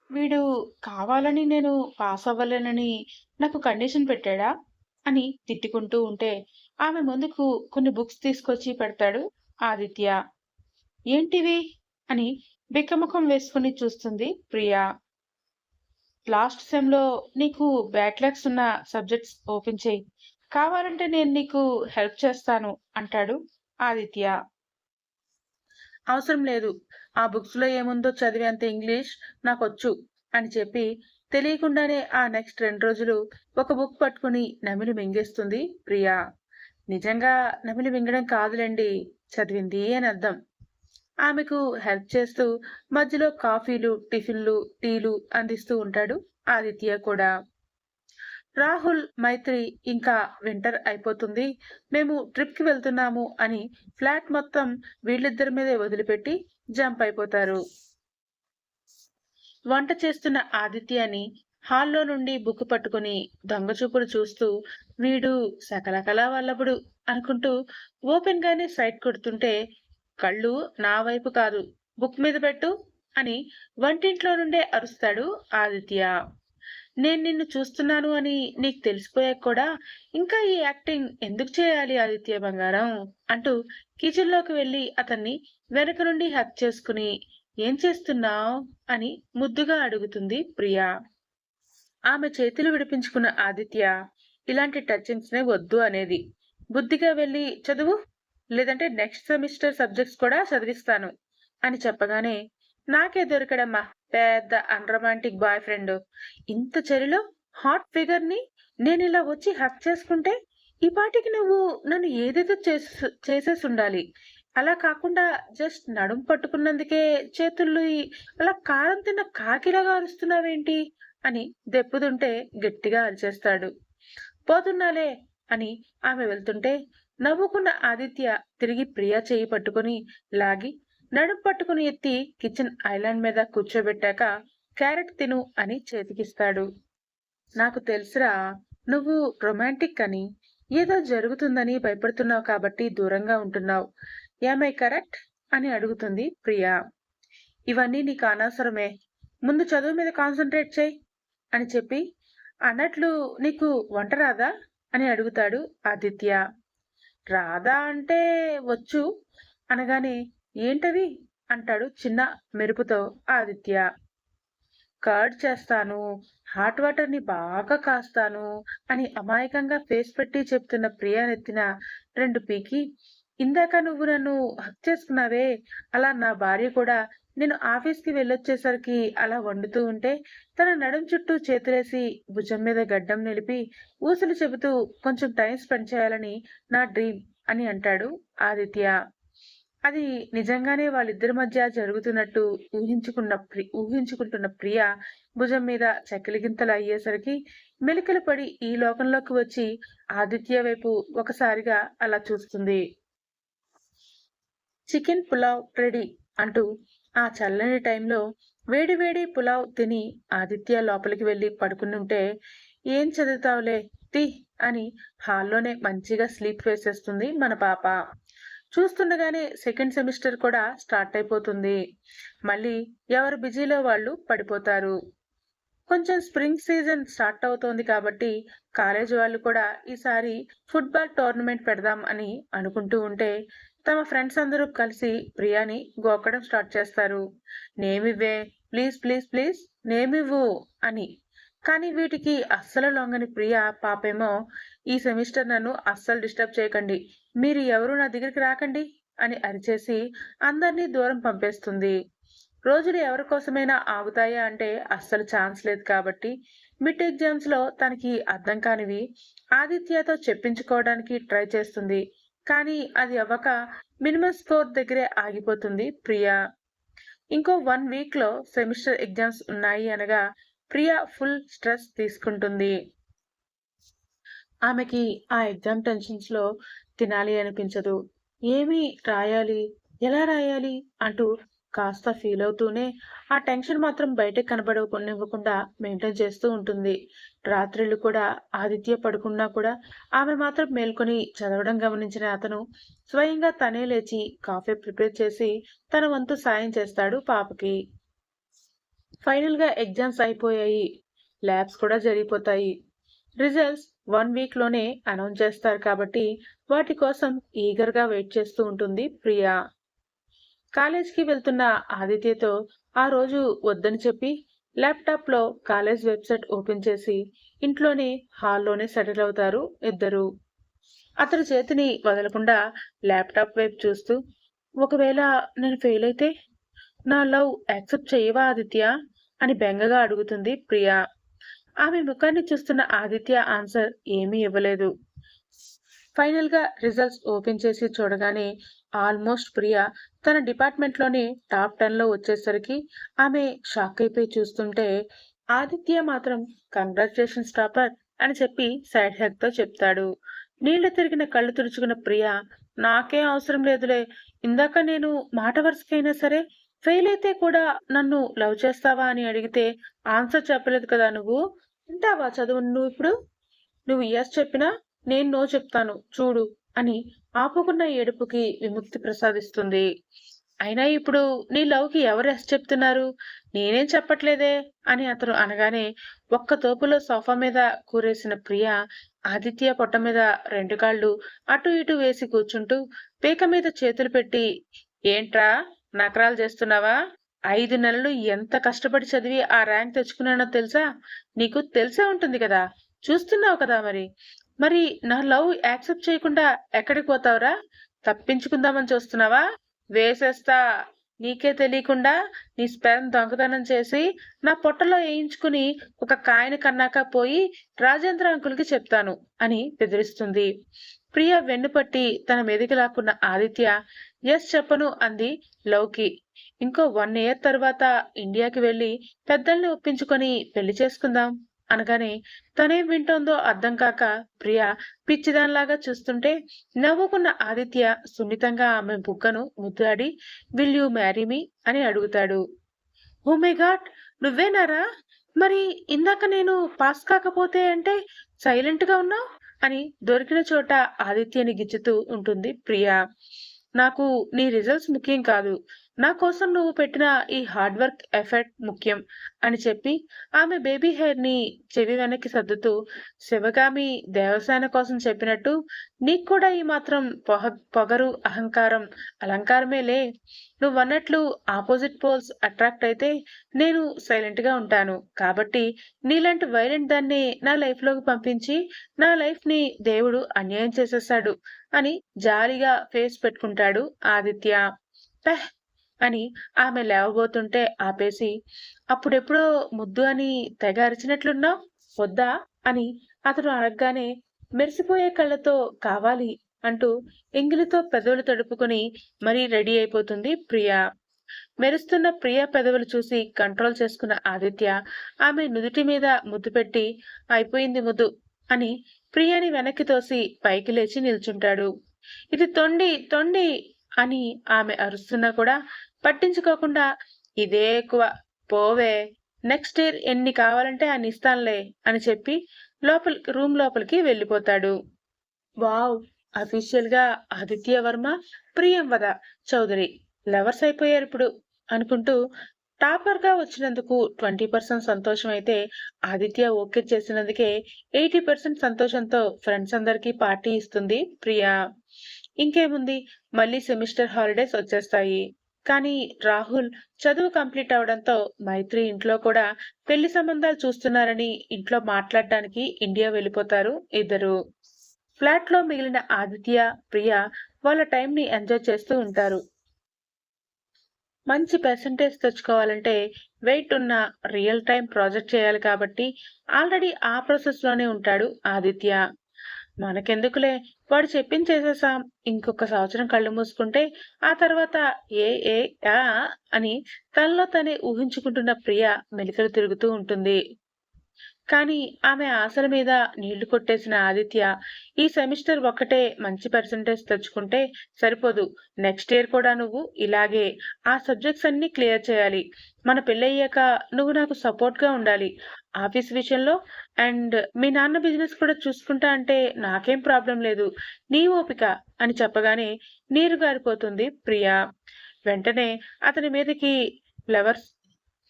వీడు కావాలని నేను పాస్ అవ్వలేనని నాకు కండిషన్ పెట్టాడా అని తిట్టుకుంటూ ఉంటే ఆమె ముందుకు కొన్ని బుక్స్ తీసుకొచ్చి పెడతాడు ఆదిత్య. ఏంటివి అని బిక్కముఖం వేసుకుని చూస్తుంది ప్రియా. లాస్ట్ సెమ్ లో నీకు బ్యాక్లాగ్స్ ఉన్న సబ్జెక్ట్స్ ఓపెన్ చేయి, కావాలంటే నేను నీకు హెల్ప్ చేస్తాను అంటాడు ఆదిత్య. అవసరం లేదు, ఆ బుక్స్ లో ఏముందో చదివేంత ఇంగ్లీష్ నాకొచ్చు అని చెప్పి తెలియకుండానే ఆ నెక్స్ట్ 2 రోజులు ఒక బుక్ పట్టుకుని నమిలి మింగేస్తుంది ప్రియా. నిజంగా నమిలి మింగడం కాదులేండి, చదివింది అని అర్థం. ఆమెకు హెల్ప్ చేస్తూ మధ్యలో కాఫీలు, టిఫిన్లు, టీలు అందిస్తూ ఉంటాడు ఆదిత్య కూడా. రాహుల్, మైత్రి ఇంకా వింటర్ అయిపోతుంది. మేము ట్రిప్‌కి వెళ్తున్నాము అని ఫ్లాట్ మొత్తం వీళ్ళిద్దరి మీదే వదిలిపెట్టి జంప్ అయిపోతారు. వంట చేస్తున్న ఆదిత్యని హాల్లో నుండి బుక్ పట్టుకుని దొంగచూపులు చూస్తూ వీడు సకలకలా వల్లభుడు అనుకుంటూ ఓపెన్ గానే సైట్ కొడుతుంటే కళ్ళు నా వైపు కాదు బుక్ మీద పెట్టు అని వంటింట్లో నుండే అరుస్తాడు ఆదిత్య. నేను నిన్ను చూస్తున్నాను అని నీకు తెలిసిపోయాక కూడా ఇంకా ఈ యాక్టింగ్ ఎందుకు చేయాలి ఆదిత్య బంగారం అంటూ కిచెన్లోకి వెళ్ళి అతన్ని వెనక నుండి హక్ చేసుకుని ఏం చేస్తున్నావ్ అని ముద్దుగా అడుగుతుంది ప్రియా. ఆమె చేతులు విడిపించుకున్న ఆదిత్య ఇలాంటి టచింగ్స్ నే వద్దు అనేది. బుద్ధిగా వెళ్ళి చదువు, లేదంటే నెక్స్ట్ సెమిస్టర్ సబ్జెక్ట్స్ కూడా చదివిస్తాను అని చెప్పగానే నాకే దొరికడమ్మా పెద్ద అన్రొమాంటిక్ బాయ్ ఫ్రెండ్. ఇంత చలిలో హాట్ ఫిగర్ ని నేనిలా వచ్చి హక్ చేసుకుంటే ఈ పాటికి నువ్వు నన్ను ఏదేదో చేసేసి ఉండాలి. అలా కాకుండా జస్ట్ నడుం పట్టుకున్నందుకే చేతుల్లో అలా కారం తిన్న కాకిలాగా అరుస్తున్నావేంటి అని దెప్పుతుంటే గట్టిగా అరిచేస్తాడు. పోతున్నాలే అని ఆమె వెళ్తుంటే నవ్వుకున్న ఆదిత్య తిరిగి ప్రియా చేయి పట్టుకుని లాగి నడుం పట్టుకుని ఎత్తి కిచెన్ ఐలాండ్ మీద కూర్చోబెట్టాక క్యారెట్ తిను అని చేతికిస్తాడు. నాకు తెలుసురా, నువ్వు రొమాంటిక్ అని, ఏదో జరుగుతుందని భయపడుతున్నావు కాబట్టి దూరంగా ఉంటున్నావు. యామై కరెక్ట్ అని అడుగుతుంది ప్రియా. ఇవన్నీ నీకు అనవసరమే, ముందు చదువు మీద కాన్సన్ట్రేట్ చేయి అని చెప్పి అన్నట్లు నీకు వంట రాదా అని అడుగుతాడు ఆదిత్య. రాదా అంటే వచ్చు అనగానే ఏంటవి అంటాడు చిన్న మెరుపుతో ఆదిత్య. కర్డ్ చేస్తాను, హాట్ వాటర్ ని బాగా కాస్తాను అని అమాయకంగా ఫేస్ పెట్టి చెప్తున్న ప్రియా నెత్తిన రెండు పీకి, ఇందాక నువ్వు నన్ను హక్ చేసుకున్నావే అలా నా భార్య కూడా నేను ఆఫీస్కి వెళ్ళొచ్చేసరికి అలా వండుతూ ఉంటే తన నడుం చుట్టూ చేతులేసి భుజం మీద గడ్డం నిలిపి ఊసులు చెబుతూ కొంచెం టైం స్పెండ్ చేయాలని నా డ్రీమ్ అని అంటాడు ఆదిత్య. అది నిజంగానే వాళ్ళిద్దరి మధ్య జరుగుతున్నట్టు ఊహించుకుంటున్న ప్రియ భుజం మీద చక్కెలిగింతలు అయ్యేసరికి మెలికలు పడి ఈ లోకంలోకి వచ్చి ఆదిత్య వైపు ఒకసారిగా అలా చూస్తుంది. చికెన్ పులావ్ రెడీ అంటూ ఆ చల్లని టైంలో వేడి వేడి పులావ్ తిని ఆదిత్య లోపలికి వెళ్ళి పడుకునుంటే ఏం చదువుతావులే తి అని హాల్లోనే మంచిగా స్లీప్ వేసేస్తుంది మన పాప. చూస్తుండగానే సెకండ్ సెమిస్టర్ కూడా స్టార్ట్ అయిపోతుంది. మళ్ళీ ఎవరు బిజీలో వాళ్ళు పడిపోతారు. కొంచెం స్ప్రింగ్ సీజన్ స్టార్ట్ అవుతోంది కాబట్టి కాలేజ్ వాళ్ళు కూడా ఈసారి ఫుట్బాల్ టోర్నమెంట్ పెడదాం అని అనుకుంటూ ఉంటే తమ ఫ్రెండ్స్ అందరూ కలిసి ప్రియాని గోకడం స్టార్ట్ చేస్తారు. నేమివ్వే, ప్లీజ్ ప్లీజ్ ప్లీజ్ నేమివ్వు అని. కానీ వీటికి అస్సలు లొంగని ప్రియా పాపేమో ఈ సెమిస్టర్ నన్ను అస్సలు డిస్టర్బ్ చేయకండి, మీరు ఎవరు నా దగ్గరికి రాకండి అని అరిచేసి అందరినీ దూరం పంపేస్తుంది. రోజులు ఎవరి కోసమైనా ఆగుతాయా అంటే అస్సలు ఛాన్స్ లేదు కాబట్టి మిడ్ ఎగ్జామ్స్ లో తనకి అర్థం కానివి ఆదిత్యతో చెప్పించుకోవడానికి ట్రై చేస్తుంది. కానీ అది అవ్వక మినిమం స్కోర్ దగ్గరే ఆగిపోతుంది ప్రియా. ఇంకో 1 వీక్ లో సెమిస్టర్ ఎగ్జామ్స్ ఉన్నాయి అనగా ప్రియా ఫుల్ స్ట్రెస్ తీసుకుంటుంది. ఆమెకి ఆ ఎగ్జామ్ టెన్షన్స్ లో తినాలి అనిపించదు. ఏమి రాయాలి, ఎలా రాయాలి అంటూ కాస్త ఫీల్ అవుతూనే ఆ టెన్షన్ మాత్రం బయటకు కనబడనివ్వకుండా మెయింటైన్ చేస్తూ ఉంటుంది. రాత్రిళ్ళు కూడా ఆదిత్య పడుకున్నా కూడా ఆమె మాత్రం మేల్కొని చదవడం గమనించిన అతను స్వయంగా తనే లేచి కాఫీ ప్రిపేర్ చేసి తన వంతు సాయం చేస్తాడు పాపకి. ఫైనల్ గా ఎగ్జామ్స్ అయిపోయాయి, ల్యాబ్స్ కూడా జరిగిపోతాయి. రిజల్ట్స్ 1 వీక్ లోనే అనౌన్స్ చేస్తారు కాబట్టి వాటి కోసం ఈగర్ గా వెయిట్ చేస్తూ ఉంటుంది ప్రియా. కాలేజ్కి వెళ్తున్న ఆదిత్యతో ఆ రోజు వద్దని చెప్పి ల్యాప్టాప్ లో కాలేజ్ వెబ్సైట్ ఓపెన్ చేసి ఇంట్లోనే హాల్లోనే సెటిల్ అవుతారు ఇద్దరు. అతని చేతిని వదలకుండా ల్యాప్టాప్ వైపు చూస్తూ, ఒకవేళ నేను ఫెయిల్ అయితే నా లవ్ యాక్సెప్ట్ చేయవా ఆదిత్య అని బెంగగా అడుగుతుంది ప్రియా. ఆమె ముఖాన్ని చూస్తున్న ఆదిత్య ఆన్సర్ ఏమీ ఇవ్వలేదు. ఫైనల్ గా రిజల్ట్స్ ఓపెన్ చేసి చూడగానే ఆల్మోస్ట్ ప్రియా తన డిపార్ట్మెంట్ లోని టాప్ 10 లో వచ్చేసరికి ఆమె షాక్ అయిపోయి చూస్తుంటే ఆదిత్య మాత్రం కంగ్రాచులేషన్స్ టాపర్ అని చెప్పి సైడ్ హెగ్ తో చెప్తాడు. నీళ్లు తిరిగిన కళ్ళు తుడుచుకున్న ప్రియా నాకేం అవసరం లేదులే, ఇందాక నేను మాట వరుసకైనా సరే ఫెయిల్ అయితే కూడా నన్ను లవ్ చేస్తావా అని అడిగితే ఆన్సర్ చెప్పలేదు కదా నువ్వు, వింటావా చదువు నువ్వు ఇప్పుడు, నువ్వు ఎస్ చెప్పినా నేను నో చెప్తాను చూడు అని ఆపుకున్న ఏడుపుకి విముక్తి ప్రసాదిస్తుంది. అయినా ఇప్పుడు నీ లవ్కి ఎవరు ఎస్ చెప్తున్నారు, నేనేం చెప్పట్లేదే అని అతను అనగానే ఒక్క తోపులో సోఫా మీద కూరేసిన ప్రియ ఆదిత్య పొట్ట మీద రెండు కాళ్ళు అటు ఇటు వేసి కూర్చుంటూ పీక మీద చేతులు పెట్టి, ఏంట్రా నకరాలు చేస్తున్నావా, 5 నెలలు ఎంత కష్టపడి చదివి ఆ ర్యాంక్ తెచ్చుకున్నానో తెలుసా, నీకు తెలిసే ఉంటుంది కదా, చూస్తున్నావు కదా మరి, మరి నా లవ్ యాక్సెప్ట్ చేయకుండా ఎక్కడికి పోతావురా, తప్పించుకుందామని చూస్తున్నావా, వేసేస్తా, నీకే తెలియకుండా నీ స్పెర్మ్ దొంగతనం చేసి నా పొట్టలో వేయించుకుని ఒక కాయని కన్నాక పోయి రాజేంద్ర అంకుల్కి చెప్తాను అని బెదిరిస్తుంది. ప్రియ వెన్నుపట్టి తన మీదకి లాక్కున్న ఆదిత్య ఎస్ చెప్పను అంది లవ్కి. ఇంకో 1 ఇయర్ తర్వాత ఇండియాకి వెళ్ళి పెద్దల్ని ఒప్పించుకొని పెళ్లి చేసుకుందాం అనగానే తనేం వింటోందో అర్థం కాక ప్రియ పిచ్చిదానిలాగా చూస్తుంటే నవ్వుకున్న ఆదిత్య సున్నితంగా ఆమె బుగ్గను ముద్దాడి విల్ యూ మ్యారీ మీ అని అడుగుతాడు. ఓ మై గాడ్, నువ్వేనారా, మరి ఇందాక నేను పాస్ కాకపోతే అంటే సైలెంట్ గా ఉన్నావు అని దొరికిన చోట ఆదిత్యని గిచ్చుతూ ఉంటుంది ప్రియా. నాకు నీ రిజల్ట్స్ ముఖ్యం కాదు, నా కోసం నువ్వు పెట్టిన ఈ హార్డ్ వర్క్ ఎఫర్ట్ ముఖ్యం అని చెప్పి ఆమె బేబీ హెయిర్ ని చెవి వెనక్కి సర్దుతూ శివగామి దేవసేన కోసం చెప్పినట్టు నీకు కూడా ఈ మాత్రం పొగరు అహంకారం అలంకారమేలే, నువ్వన్నట్లు ఆపోజిట్ పోల్స్ అట్రాక్ట్ అయితే నేను సైలెంట్ గా ఉంటాను కాబట్టి నీలాంటి వైలెంట్ దాన్ని నా లైఫ్ లోకి పంపించి నా లైఫ్ ని దేవుడు అన్యాయం చేసేస్తాడు అని జాలిగా ఫేస్ పెట్టుకుంటాడు ఆదిత్య. పెహ్ అని ఆమె లేవబోతుంటే ఆపేసి, అప్పుడెప్పుడో ముద్దు అని తెగ అరిచినట్లున్నావు, వద్దా అని అతను అడగగానే మెరిసిపోయే కళ్ళతో కావాలి అంటూ ఎంగిలితో పెదవులు తడుపుకొని మరీ రెడీ అయిపోతుంది ప్రియా. మెరుస్తున్న ప్రియా పెదవులు చూసి కంట్రోల్ చేసుకున్న ఆదిత్య ఆమె నుదుటి మీద ముద్దు పెట్టి అయిపోయింది ముద్దు అని ప్రియాని వెనక్కి తోసి పైకి లేచి నిల్చుంటాడు. ఇది తొండి తొండి అని ఆమె అరుస్తున్నా కూడా పట్టించుకోకుండా ఇదే ఎక్కువ, పోవే, నెక్స్ట్ ఇయర్ ఎన్ని కావాలంటే అన్ని ఇస్తానులే అని చెప్పి రూమ్ లోపలికి వెళ్ళిపోతాడు. వావ్, అఫీషియల్ గా ఆదిత్య వర్మ ప్రియంవద చౌదరి లవర్స్ అయిపోయారు ఇప్పుడు అనుకుంటూ టాపర్ గా వచ్చినందుకు 20% సంతోషం అయితే ఆదిత్య ఓకే చేసినందుకే 80% సంతోషంతో ఫ్రెండ్స్ అందరికీ పార్టీ ఇస్తుంది ప్రియా. ఇంకేముంది, మళ్ళీ సెమిస్టర్ హాలిడేస్ వచ్చేస్తాయి. కానీ రాహుల్ చదువు కంప్లీట్ అవడంతో మైత్రి ఇంట్లో కూడా పెళ్లి సంబంధాలు చూస్తున్నారని ఇంట్లో మాట్లాడడానికి ఇండియా వెళ్ళిపోతారు ఇద్దరు. ఫ్లాట్ లో మిగిలిన ఆదిత్య ప్రియా వాళ్ళ టైం ని ఎంజాయ్ చేస్తూ ఉంటారు. మంచి పర్సంటేజ్ తెచ్చుకోవాలంటే వెయిట్ ఉన్న రియల్ టైం ప్రాజెక్ట్ చేయాలి కాబట్టి ఆల్రెడీ ఆ ప్రాసెస్ లోనే ఉంటాడు ఆదిత్య. మనకెందుకులే, వాడు చెప్పింది చేసేసాం, ఇంకొక సంవత్సరం కళ్ళు మూసుకుంటే ఆ తర్వాత ఏ ఏ ఆ అని తనలో తనే ఊహించుకుంటున్న ప్రియ మెలికలు తిరుగుతూ ఉంటుంది. కానీ ఆమె ఆశల మీద నీళ్లు కొట్టేసిన ఆదిత్య ఈ సెమిస్టర్ ఒక్కటే మంచి పర్సంటేజ్ తెచ్చుకుంటే సరిపోదు, నెక్స్ట్ ఇయర్ కూడా నువ్వు ఇలాగే ఆ సబ్జెక్ట్స్ అన్ని క్లియర్ చేయాలి, మన పెళ్ళయ్యాక నువ్వు నాకు సపోర్ట్ గా ఉండాలి ఆఫీస్ విషయంలో, అండ్ మీ నాన్న బిజినెస్ కూడా చూసుకుంటా అంటే నాకేం ప్రాబ్లం లేదు, నీ ఓపిక అని చెప్పగానే నీరు గారిపోతుంది ప్రియా. వెంటనే అతని మీదకి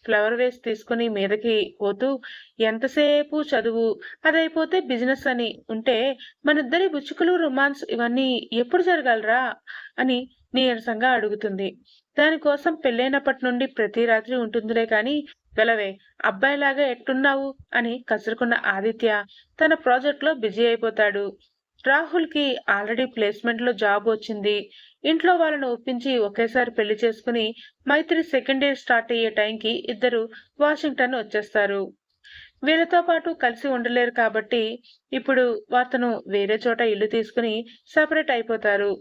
ఫ్లవర్ వేసి తీసుకుని మీదకి పోతూ ఎంతసేపు చదువు అదైపోతే బిజినెస్ అని ఉంటే మనిద్దరి బుచ్చుకులు రొమాన్స్ ఇవన్నీ ఎప్పుడు జరగాలరా అని నీరసంగా అడుగుతుంది. దానికోసం పెళ్ళైనప్పటి నుండి ప్రతి రాత్రి ఉంటుందిలే కాని వెలవే, అబ్బాయిలాగా ఎట్టున్నావు అని కసురుకున్న ఆదిత్య తన ప్రాజెక్ట్ లో బిజీ అయిపోతాడు. రాహుల్ కి ఆల్రెడీ ప్లేస్మెంట్ లో జాబ్ వచ్చింది. ఇంట్లో వాళ్ళను ఒప్పించి ఒకేసారి పెళ్లి చేసుకుని మైత్రి సెకండ్ ఇయర్ స్టార్ట్ అయ్యే టైంకి ఇద్దరు వాషింగ్టన్ వచ్చేస్తారు. వీళ్ళతో పాటు కలిసి ఉండలేరు కాబట్టి ఇప్పుడు అతను వేరే చోట ఇల్లు తీసుకుని సపరేట్ అయిపోతారు.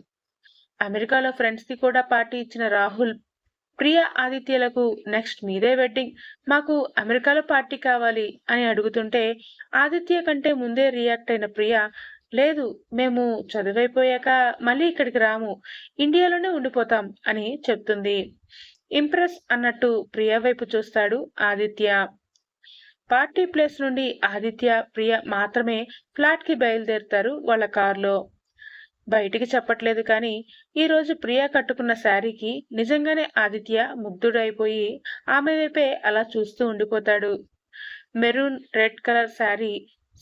అమెరికాలో ఫ్రెండ్స్ కి కూడా పార్టీ ఇచ్చిన రాహుల్, ప్రియ ఆదిత్యలకు నెక్స్ట్ మీదే వెడ్డింగ్, మాకు అమెరికాలో పార్టీ కావాలి అని అడుగుతుంటే ఆదిత్య కంటే ముందే రియాక్ట్ అయిన ప్రియ, లేదు, మేము చదువైపోయాక మళ్ళీ ఇక్కడికి రాము, ఇండియాలోనే ఉండిపోతాం అని చెప్తుంది. ఇంప్రెస్ అన్నట్టు ప్రియ వైపు చూస్తాడు ఆదిత్య. పార్టీ ప్లేస్ నుండి ఆదిత్య, ప్రియ మాత్రమే ఫ్లాట్ కి బయలుదేరుతారు వాళ్ళ కారులో. బయటికి చెప్పట్లేదు కానీ ఈరోజు ప్రియ కట్టుకున్న శారీకి నిజంగానే ఆదిత్య ముగ్ధుడైపోయి ఆమె వైపే అలా చూస్తూ ఉండిపోతాడు. Maroon red colour sari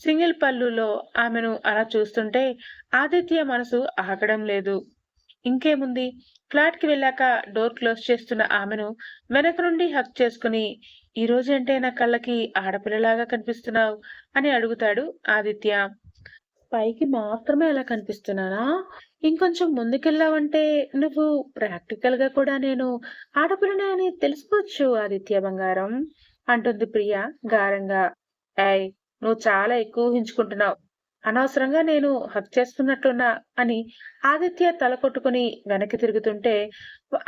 single పళ్ళులో ఆమెను అలా చూస్తుంటే ఆదిత్య మనసు ఆగడం లేదు. ఇంకేముంది, ఫ్లాట్ కి వెళ్ళాక డోర్ క్లోజ్ చేస్తున్న ఆమెను వెనక నుండి హక్ చేసుకుని, ఈ రోజంటే నా కళ్ళకి ఆడపిల్లలాగా కనిపిస్తున్నావు అని అడుగుతాడు ఆదిత్య. పైకి మాత్రమే అలా కనిపిస్తున్నానా? ఇంకొంచెం ముందుకెళ్ళావంటే నువ్వు ప్రాక్టికల్ గా కూడా నేను ఆడపిల్లనే అని తెలుసుకోవచ్చు ఆదిత్య బంగారం అంటుంది ప్రియ గారంగా. ఏయ్, నువ్వు చాలా ఎక్కువ ఊహించుకుంటున్నావు. అనవసరంగా నేను హక్ చేస్తున్నట్లున్నా అని ఆదిత్య తల కొట్టుకుని వెనక్కి తిరుగుతుంటే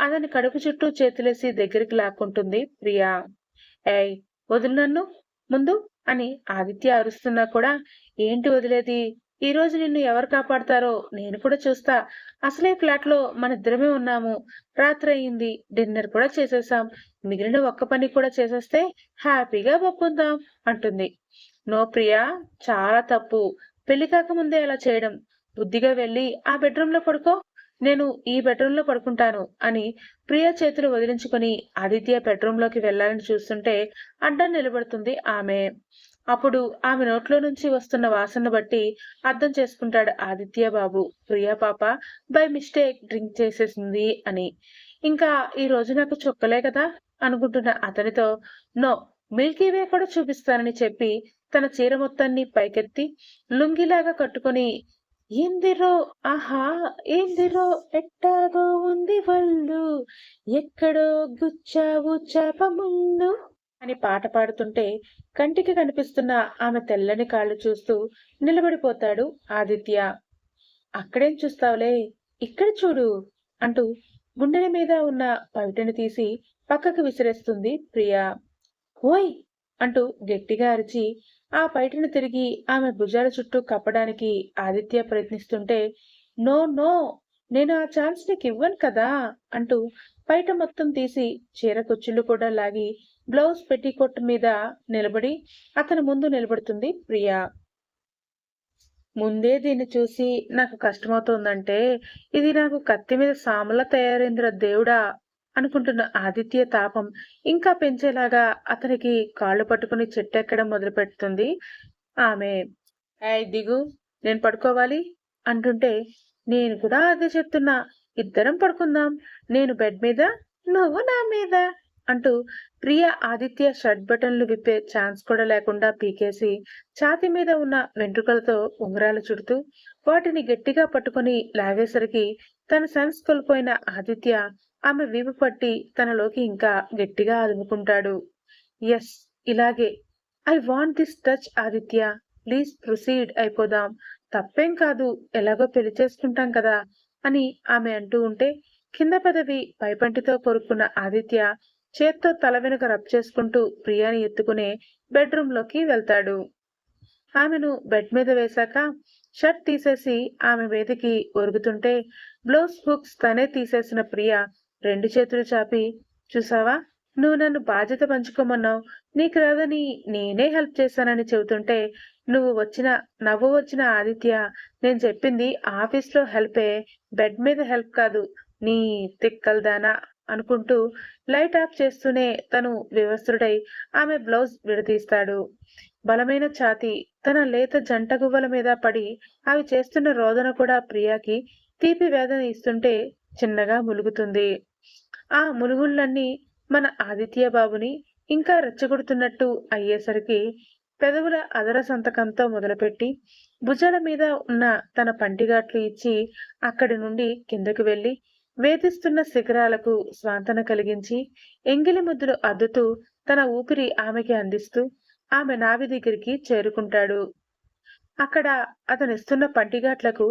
అతని కడుపు చుట్టూ చేతులేసి దగ్గరికి లాక్కుంటుంది ప్రియా. ఏయ్, వదులు నన్ను ముందు అని ఆదిత్య అరుస్తున్నా కూడా, ఏంటి వదిలేది, ఈ రోజు నిన్ను ఎవరు కాపాడతారో నేను కూడా చూస్తా. అసలే ఫ్లాట్ లో మనిద్దరమే ఉన్నాము, రాత్రి అయింది, డిన్నర్ కూడా చేసేసాం, మిగిలిన ఒక్క పని కూడా చేసేస్తే హ్యాపీగా ఒప్పుకుందాం అంటుంది. నో ప్రియా, చాలా తప్పు, పెళ్లి కాకముందే అలా చేయడం. బుద్ధిగా వెళ్ళి ఆ బెడ్రూమ్ లో పడుకో, నేను ఈ బెడ్రూమ్ లో పడుకుంటాను అని ప్రియా చేతులు వదిలించుకొని ఆదిత్య బెడ్రూమ్ లోకి వెళ్లాలని చూస్తుంటే అడ్డం నిలబడుతుంది ఆమె. అప్పుడు ఆమె నోట్లో నుంచి వస్తున్న వాసన బట్టి అర్థం చేసుకుంటాడు ఆదిత్య బాబు, ప్రియా పాప బై మిస్టేక్ డ్రింక్ చేసేసింది అని. ఇంకా ఈ రోజు నాకు చొక్కలే కదా అనుకుంటున్న అతనితో, నో, మిల్కీవే కూడా చూపిస్తానని చెప్పి తన చీర మొత్తాన్ని పైకెత్తి లుంగిలాగా కట్టుకొని, ఎందిరో, ఆహా, ఏందిరో, ఎట్టాగో ఉంది వల్లు, ఎక్కడో గుచ్చావు చాప ముళ్ళు అని పాట పాడుతుంటే కంటికి కనిపిస్తున్న ఆమె తెల్లని కాళ్ళు చూస్తూ నిలబడిపోతాడు ఆదిత్య. అక్కడేం చూస్తావులే, ఇక్కడ చూడు అంటూ గుండెల మీద ఉన్న పవిటని తీసి పక్కకు విసిరేస్తుంది ప్రియా. ఓయ్ అంటూ గట్టిగా అరిచి ఆ పైటను తిరిగి ఆమె భుజాల చుట్టూ కప్పడానికి ఆదిత్య ప్రయత్నిస్తుంటే, నో నో, నేను ఆ ఛాన్స్ నీకు ఇవ్వను కదా అంటూ పైట మొత్తం తీసి చీర కుచ్చుళ్ళు కూడా లాగి బ్లౌజ్ పెట్టికోట్ మీద నిలబడి అతని ముందు నిలబడుతుంది ప్రియా. ముందే దీన్ని చూసి నాకు కష్టమవుతోందంటే ఇది నాకు కత్తి మీద సామలా తయారైందిరా దేవుడా అనుకుంటున్న ఆదిత్య తాపం ఇంకా పెంచేలాగా అతనికి కాళ్ళు పట్టుకుని చెట్టెక్కడం మొదలుపెడుతుంది ఆమె. ఏయ్ దిగు, నేను పడుకోవాలి అంటుంటే, నేను కూడా అదే చెప్తున్నా, ఇద్దరం పడుకుందాం, నేను బెడ్ మీద, నువ్వు నా మీద అంటూ ప్రియ ఆదిత్య షర్ట్ బటన్లు విప్పే ఛాన్స్ కూడా లేకుండా పీకేసి ఛాతి మీద ఉన్న వెంట్రుకలతో ఉంగరాలు చుడుతూ వాటిని గట్టిగా పట్టుకుని లాగేసరికి తన సెన్స్ కోల్పోయిన ఆదిత్య ఆమె వీపు పట్టి తనలోకి ఇంకా గట్టిగా అదుముకుంటాడు. ఎస్, ఇలాగే, I want this touch Aditya, please proceed అయిపోదాం, తప్పేం కాదు, ఎలాగో పెళ్లి చేసుకుంటాం కదా అని ఆమె అంటూ ఉంటే కింద పదవి పైపంటితో కొరుక్కున్న ఆదిత్య చేత్తో తల వెనుక రబ్ చేసుకుంటూ ప్రియాని ఎత్తుకునే బెడ్రూమ్ లోకి వెళ్తాడు. ఆమెను బెడ్ మీద వేశాక షర్ట్ తీసేసి ఆమె మీదకి ఒరుగుతుంటే బ్లౌజ్ హుక్స్ తనే తీసేసిన ప్రియ రెండు చేతులు చాపి, చూసావా, నువ్వు నన్ను బాధ్యత పంచుకోమన్నావు, నీకు రాదని నేనే హెల్ప్ చేశానని చెబుతుంటే నవ్వు వచ్చిన ఆదిత్య, నేను చెప్పింది ఆఫీస్లో హెల్పే, బెడ్ మీద హెల్ప్ కాదు, నీ తిక్కల్దానా అనుకుంటూ లైట్ ఆఫ్ చేస్తూనే తను వివస్త్రుడై ఆమె బ్లౌజ్ విడదీస్తాడు. బలమైన ఛాతి తన లేత జంట గువ్వల మీద పడి అవి చేస్తున్న రోదన కూడా ప్రియాకి తీపి వేదన ఇస్తుంటే చిన్నగా ములుగుతుంది. ఆ ములుగుళ్ళన్నీ మన ఆదిత్య బాబుని ఇంకా రెచ్చగొడుతున్నట్టు అయ్యేసరికి పెదవుల అదర సంతకంతో మొదలుపెట్టి భుజాల మీద ఉన్న తన పంటిగాట్లు ఇచ్చి అక్కడి నుండి కిందకు వెళ్లి వేధిస్తున్న శిఖరాలకు స్వాంతన కలిగించి ఎంగిలి ముద్దులు అద్దుతూ తన ఊపిరి ఆమెకి అందిస్తూ ఆమె నాభి దగ్గరికి చేరుకుంటాడు. అక్కడ అతనిస్తున్న పంటిగాట్లకు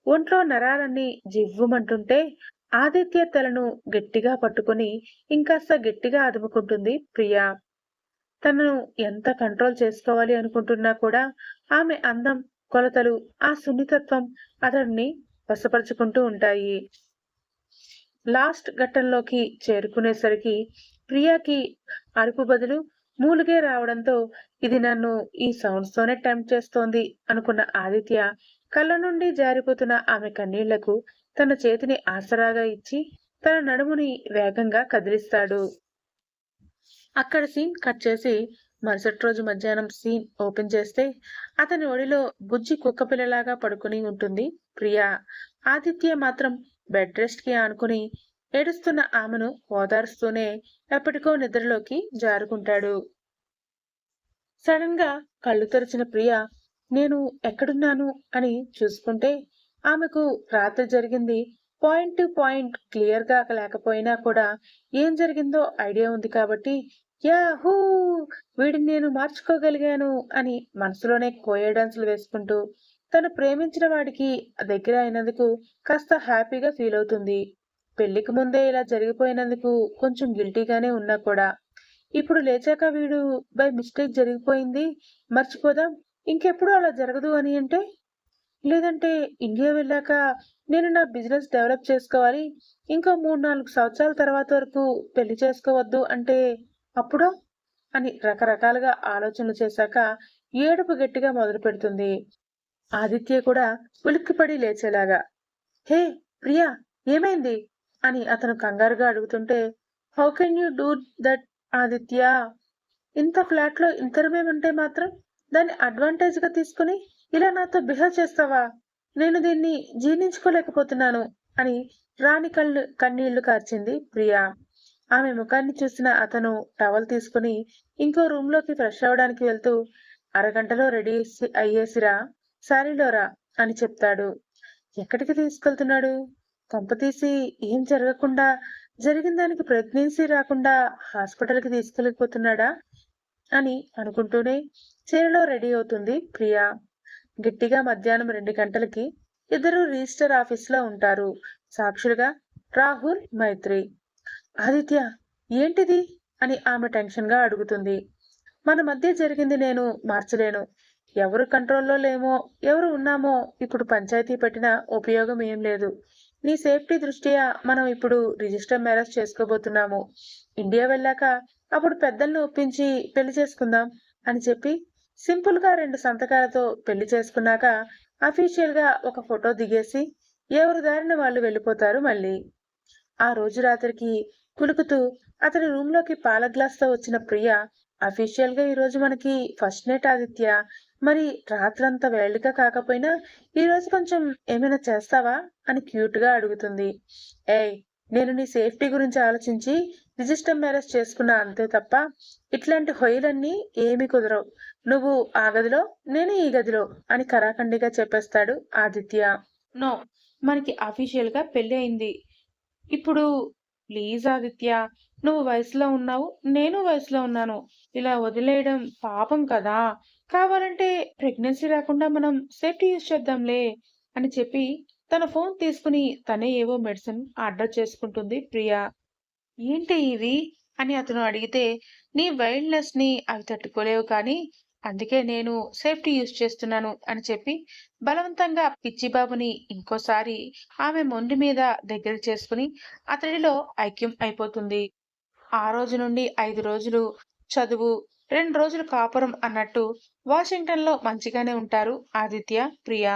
ఒంట్లో నరాలన్నీ జివ్వుమంటుంటే ఆదిత్య తలను గట్టిగా పట్టుకుని ఇంకాస్త గట్టిగా అదుముకుంటుంది ప్రియా. తనను ఎంత కంట్రోల్ చేసుకోవాలి అనుకుంటున్నా కూడా ఆమె అందం, కొలతలు, ఆ సున్నితత్వం అతడిని వశపరుచుకుంటూ ఉంటాయి. లాస్ట్ ఘట్టంలోకి చేరుకునేసరికి ప్రియాకి అరుపు బదులు మూలుగే రావడంతో ఇది నన్ను ఈ సౌండ్స్ తోనే టెంప్ట్ చేస్తోంది అనుకున్న ఆదిత్య కళ్ళ నుండి జారిపోతున్న ఆమె కన్నీళ్లకు తన చేతిని ఆసరాగా ఇచ్చి తన నడుముని వేగంగా కదిలిస్తాడు. అక్కడ సీన్ కట్ చేసి మరుసటి రోజు మధ్యాహ్నం సీన్ ఓపెన్ చేస్తే అతని ఒడిలో బుజ్జి కుక్కపిల్లలాగా పడుకుని ఉంటుంది ప్రియా. ఆదిత్య మాత్రం బెడ్ రెస్ట్ కి ఆనుకుని ఏడుస్తున్న ఆమెను ఓదారుస్తూనే ఎప్పటికో నిద్రలోకి జారుకుంటాడు. సడన్ గా కళ్ళు తెరిచిన ప్రియ నేను ఎక్కడున్నాను అని చూసుకుంటే ఆమెకు రాత్రి జరిగింది పాయింట్ టు పాయింట్ క్లియర్ గా లేకపోయినా కూడా ఏం జరిగిందో ఐడియా ఉంది కాబట్టి యాహూ వీడిని నేను మార్చుకోగలిగాను అని మనసులోనే కోయే డాన్సులు వేసుకుంటూ తను ప్రేమించిన వాడికి దగ్గర అయినందుకు కాస్త హ్యాపీగా ఫీల్ అవుతుంది. పెళ్లికి ముందే ఇలా జరిగిపోయినందుకు కొంచెం గిల్టీగానే ఉన్నా కూడా ఇప్పుడు లేచాక వీడు బై మిస్టేక్ జరిగిపోయింది మర్చిపోదాం, ఇంకెప్పుడు అలా జరగదు అని అంటే, లేదంటే ఇండియా వెళ్ళాక నేను నా బిజినెస్ డెవలప్ చేసుకోవాలి, ఇంకా 3-4 సంవత్సరాల తర్వాత వరకు పెళ్లి చేసుకోవద్దు అంటే అప్పుడో అని రకరకాలుగా ఆలోచనలు చేశాక ఏడుపు గట్టిగా మొదలు పెడుతుంది. ఆదిత్య కూడా ఉలిక్కిపడి లేచేలాగా. హే ప్రియా, ఏమైంది అని అతను కంగారుగా అడుగుతుంటే, how can you do that Aditya? ఇంత ఫ్లాట్ లో ఇంతరమేమంటే మాత్రం దాన్ని అడ్వాంటేజ్ గా తీసుకుని ఇలా నాతో బిహేవ్ చేస్తావా? నేను దీన్ని జీర్ణించుకోలేకపోతున్నాను అని రాణి కన్నీళ్లు కార్చింది ప్రియా. ఆమె ముఖాన్ని చూసిన అతను టవల్ తీసుకుని ఇంకో రూమ్ లోకి ఫ్రెష్ అవడానికి వెళ్తూ అరగంటలో రెడీ అయ్యేసిరా, శారీలోరా అని చెప్తాడు. ఎక్కడికి తీసుకెళ్తున్నాడు? కొంపతీసి ఏం జరగకుండా జరిగిన దానికి ప్రెగ్నెన్సీ రాకుండా హాస్పిటల్కి తీసుకెళ్ళిపోతున్నాడా అని అనుకుంటూనే చీరలో రెడీ అవుతుంది ప్రియా. గట్టిగా మధ్యాహ్నం 2 గంటలకి ఇద్దరు రిజిస్టర్ ఆఫీస్లో ఉంటారు. సాక్షులుగా రాహుల్, మైత్రి. ఆదిత్య, ఏంటిది అని ఆమె టెన్షన్ గా అడుగుతుంది. మన మధ్య జరిగింది నేను మార్చలేను. ఎవరు కంట్రోల్లో లేమో, ఎవరు ఉన్నామో ఇప్పుడు పంచాయతీ పెట్టిన ఉపయోగం ఏం లేదు. నీ సేఫ్టీ దృష్ట్యా మనం ఇప్పుడు రిజిస్టర్ మ్యారేజ్ చేసుకోబోతున్నాము. ఇండియా వెళ్ళాక అప్పుడు పెద్దల్ని ఒప్పించి పెళ్లి చేసుకుందాం అని చెప్పి సింపుల్ గా 2 సంతకాలతో పెళ్లి చేసుకున్నాక అఫీషియల్ గా ఒక ఫోటో దిగేసి ఎవరి దారిన వాళ్ళు వెళ్ళిపోతారు మళ్ళీ. ఆ రోజు రాత్రికి కులుకుతూ అతని రూమ్ లోకి పాల గ్లాస్ తో వచ్చిన ప్రియ అఫీషియల్ గా ఈరోజు మనకి ఫస్ట్ నైట్ ఆదిత్య, మరి రాత్రంతా వేళగా కాకపోయినా ఈరోజు కొంచెం ఏమైనా చేస్తావా అని క్యూట్ గా అడుగుతుంది. ఏయ్, నేను నీ సేఫ్టీ గురించి ఆలోచించి రిజిస్టర్ మ్యారేజ్ చేసుకున్నా అంతే తప్ప ఇట్లాంటి హొయలన్నీ ఏమీ కుదరవు. నువ్వు ఆ గదిలో, నేను ఈ గదిలో అని కరాఖండిగా చెప్పేస్తాడు ఆదిత్య. నో, మనకి అఫీషియల్ గా పెళ్లి అయింది ఇప్పుడు. ప్లీజ్ ఆదిత్య, నువ్వు వయసులో ఉన్నావు, నేను వయసులో ఉన్నాను. ఇలా వదిలేయడం పాపం కదా. కావాలంటే ప్రెగ్నెన్సీ రాకుండా మనం సేఫ్టీ యూజ్ చేద్దాంలే అని చెప్పి తన ఫోన్ తీసుకుని తనే ఏవో మెడిసిన్ ఆర్డర్ చేసుకుంటుంది ప్రియా. ఏంటి ఇవి అని అతను అడిగితే, నీ వైల్డ్నెస్ ని అవి తట్టుకోలేవు కానీ అందుకే నేను సేఫ్టీ యూజ్ చేస్తున్నాను అని చెప్పి బలవంతంగా పిచ్చిబాబుని ఇంకోసారి ఆమె మొండి మీద దగ్గర చేసుకుని అతడిలో ఐక్యం అయిపోతుంది. ఆ రోజు నుండి 5 రోజులు చదువు, 2 రోజులు కాపురం అన్నట్టు వాషింగ్టన్ లో మంచిగానే ఉంటారు ఆదిత్య, ప్రియా.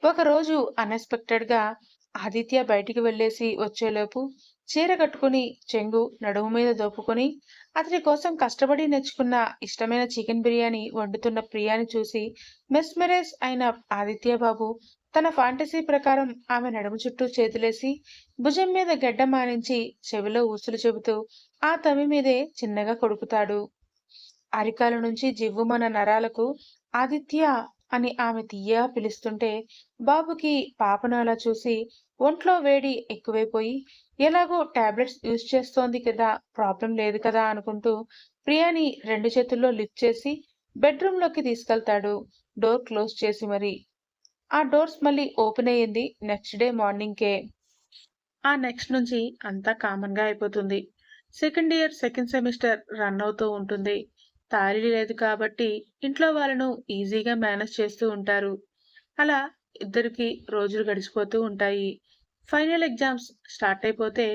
ఒకరోజు అన్ఎక్స్పెక్టెడ్ గా ఆదిత్య బయటికి వెళ్ళేసి వచ్చేలోపు చీర కట్టుకుని చెంగు నడుము మీద దోపుకొని అతని కోసం కష్టపడి నేర్చుకున్న ఇష్టమైన చికెన్ బిర్యానీ వండుతున్న ప్రియాని చూసి మెస్మరైజ్ అయిన ఆదిత్య బాబు తన ఫాంటసీ ప్రకారం ఆమె నడుము చుట్టూ చేతులేసి భుజం మీద గడ్డ మానించి చెవిలో ఊసులు చెబుతూ ఆ తమి మీదే చిన్నగా కొడుకుతాడు. అరికాల నుంచి జివ్వుమన్న నరాలకు ఆదిత్య అని ఆమె తీయగా పిలుస్తుంటే బాబుకి పాపను అలా చూసి ఒంట్లో వేడి ఎక్కువైపోయి ఎలాగో టాబ్లెట్స్ యూజ్ చేస్తోంది కదా, ప్రాబ్లం లేదు కదా అనుకుంటూ ప్రియాని 2 చేతుల్లో లిఫ్ట్ చేసి బెడ్రూమ్‌లోకి తీసుకెళ్తాడు. డోర్ క్లోజ్ చేసి మరి. ఆ డోర్స్ మళ్ళీ ఓపెన్ అయ్యింది నెక్స్ట్ డే మార్నింగ్‌కే. ఆ నెక్స్ట్ నుంచి అంతా కామన్‌గా అయిపోతుంది. Second year second semester run అవుతూ ఉంటుంది. తాళి లేదు కాబట్టి ఇంట్లో వాళ్ళను ఈజీగా మేనేజ్ చేస్తూ ఉంటారు. అలా ఇద్దరికి రోజులు గడిచిపోతూ ఉంటాయి. ఫైనల్ ఎగ్జామ్స్ స్టార్ట్ అయిపోతే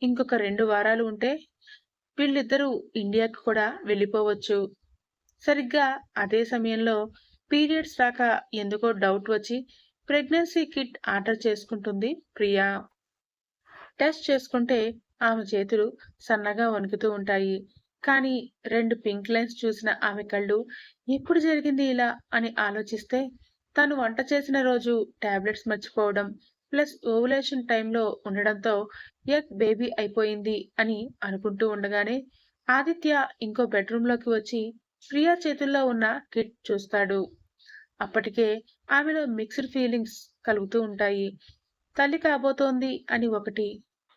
ఇంకొక 2 వారాలు ఉంటే వీళ్ళిద్దరూ ఇండియాకి కూడా వెళ్ళిపోవచ్చు. సరిగ్గా అదే సమయంలో పీరియడ్స్ రాక ఎందుకో డౌట్ వచ్చి ప్రెగ్నెన్సీ కిట్ ఆర్డర్ చేసుకుంటుంది ప్రియా. టెస్ట్ చేసుకుంటే ఆమె చేతులు సన్నగా వణుకుతూ ఉంటాయి. కానీ 2 పింక్ లైన్స్ చూసిన ఆమె కళ్ళు ఎప్పుడు జరిగింది ఇలా అని ఆలోచిస్తే తను వంట చేసిన రోజు టాబ్లెట్స్ మర్చిపోవడం ప్లస్ ఓవులేషన్ టైంలో ఉండడంతో ఎగ్ బేబీ అయిపోయింది అని అనుకుంటూ ఉండగానే ఆదిత్య ఇంకో బెడ్రూంలోకి వచ్చి ప్రియా చేతుల్లో ఉన్న కిట్ చూస్తాడు. అప్పటికే ఆమెలో మిక్స్డ్ ఫీలింగ్స్ కలుగుతూ ఉంటాయి. తల్లి కాబోతోంది అని ఒకటి,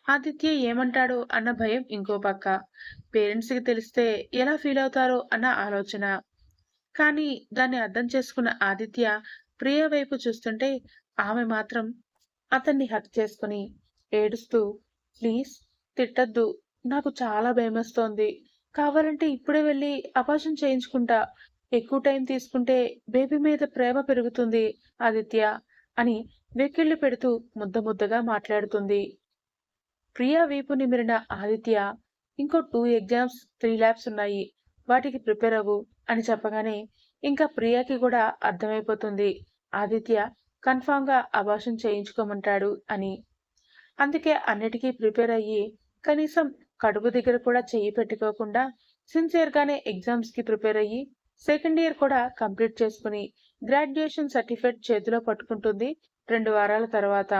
ఆదిత్య ఏమంటాడో అన్న భయం ఇంకో పక్క, పేరెంట్స్‌కి తెలిస్తే ఎలా ఫీల్ అవుతారో అన్న ఆలోచన. కానీ దాన్ని అర్థం చేసుకున్న ఆదిత్య ప్రియ వైపు చూస్తుంటే ఆమె మాత్రం అతన్ని హగ్ చేసుకుని ఏడుస్తూ, "ప్లీజ్ తిట్టొద్దు. నాకు చాలా భయమేస్తోంది. కావాలంటే ఇప్పుడే వెళ్ళి అబార్షన్ చేయించుకుంటా. ఎక్కువ టైం తీసుకుంటే బేబీ మీద ప్రేమ పెరుగుతుంది ఆదిత్య" అని వెక్కిళ్ళు పెడుతూ ముద్ద ముద్దగా మాట్లాడుతుంది. ప్రియా వీపు నిమిరిన ఆదిత్య, ఇంకో 2 ఎగ్జామ్స్ 3 ల్యాబ్స్ ఉన్నాయి. వాటికి ప్రిపేర్ అవ్వు అని చెప్పగానే ఇంకా ప్రియాకి కూడా అర్థమైపోతుంది ఆదిత్య కన్ఫామ్‌గా అబార్షన్ చేయించుకోమంటాడు అని. అందుకే అన్నిటికీ ప్రిపేర్ అయ్యి కనీసం కడుపు దగ్గర కూడా చెయ్యి పెట్టుకోకుండా సిన్సియర్‌గానే ఎగ్జామ్స్‌కి ప్రిపేర్ అయ్యి సెకండ్ ఇయర్ కూడా కంప్లీట్ చేసుకుని గ్రాడ్యుయేషన్ సర్టిఫికేట్ చేతిలో పట్టుకుంటుంది 2 వారాల తర్వాత.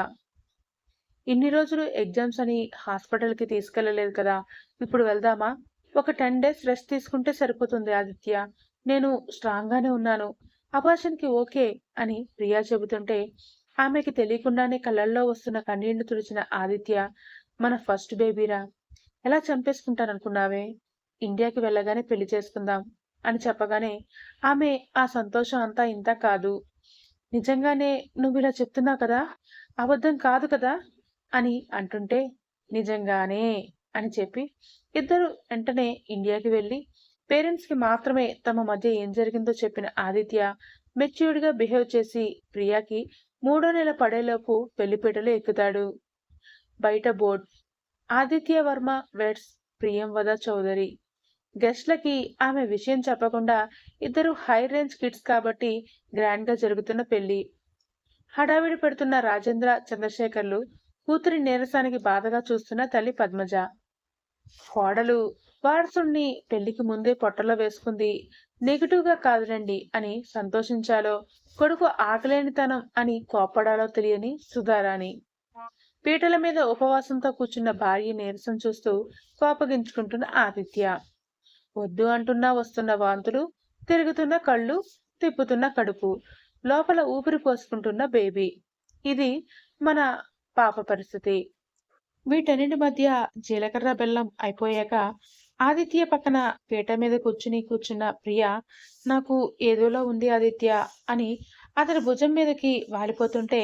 ఇన్ని రోజులు ఎగ్జామ్స్ అని హాస్పిటల్‌కి తీసుకెళ్ళలేదు కదా! ఇప్పుడు వెళ్దామా? ఒక 10 డేస్ రెస్ట్ తీసుకుంటే సరిపోతుంది ఆదిత్య. నేను స్ట్రాంగ్‌గానే ఉన్నాను. అబార్షన్‌కి ఓకే అని ప్రియా చెబుతుంటే, ఆమెకి తెలియకుండానే కళ్ళల్లో వస్తున్న కన్నీళ్లు తుడిచిన ఆదిత్య, మన ఫస్ట్ బేబీరా! ఎలా చంపేసుకుంటాననుకున్నావే? ఇండియాకి వెళ్ళగానే పెళ్లి చేసుకుందాం అని చెప్పగానే, ఆమె ఆ సంతోషం అంతా ఇంతా కాదు. నిజంగానే నువ్విలా చెప్తున్నావు కదా! అబద్ధం కాదు కదా! అని అంటుంటే, నిజంగానే అని చెప్పి ఇద్దరు వెంటనే ఇండియాకి వెళ్ళి పేరెంట్స్‌కి మాత్రమే తమ మధ్య ఏం జరిగిందో చెప్పిన ఆదిత్య మెచ్యూర్డ్‌గా బిహేవ్ చేసి ప్రియాకి మూడో నెల పడేలోపు పెళ్లిపీటలు ఎక్కుతాడు. బయట బోర్డ్ ఆదిత్య వర్మ వెడ్స్ ప్రియంవద చౌదరి. గెస్ట్‌లకి ఆమె విషయం చెప్పకుండా ఇద్దరు హై రేంజ్ కిడ్స్ కాబట్టి గ్రాండ్‌గా జరుగుతున్న పెళ్లి. హడావిడి పెడుతున్న రాజేంద్ర, చంద్రశేఖర్లు కూతురి నీరసానికి బాధగా చూస్తున్న తల్లి పద్మజ. కోడలు వారసుణ్ణి పెళ్లికి ముందే పొట్టలో వేసుకుంది. నెగటివ్‌గా కాదులెండి అని సంతోషించాలో, కొడుకు ఆకలేనితనం అని కోప్పడాలో తెలియని సుధారాణి. పీటల మీద ఉపవాసంతో కూర్చున్న భార్య నీరసం చూస్తూ కోపగించుకుంటున్న ఆదిత్య. వద్దు అంటున్నా వస్తున్న వాంతులు, తిరుగుతున్న కళ్ళు, తిప్పుతున్న కడుపు, లోపల ఊపిరి పోసుకుంటున్న బేబీ. ఇది మన పాప పరిస్థితి. వీటన్నిటి మధ్య జీలకర్ర బెల్లం అయిపోయాక ఆదిత్య పక్కన పీట మీద కూర్చున్న ప్రియ, నాకు ఏదోలా ఉంది ఆదిత్య అని అతని భుజం మీదకి వాలిపోతుంటే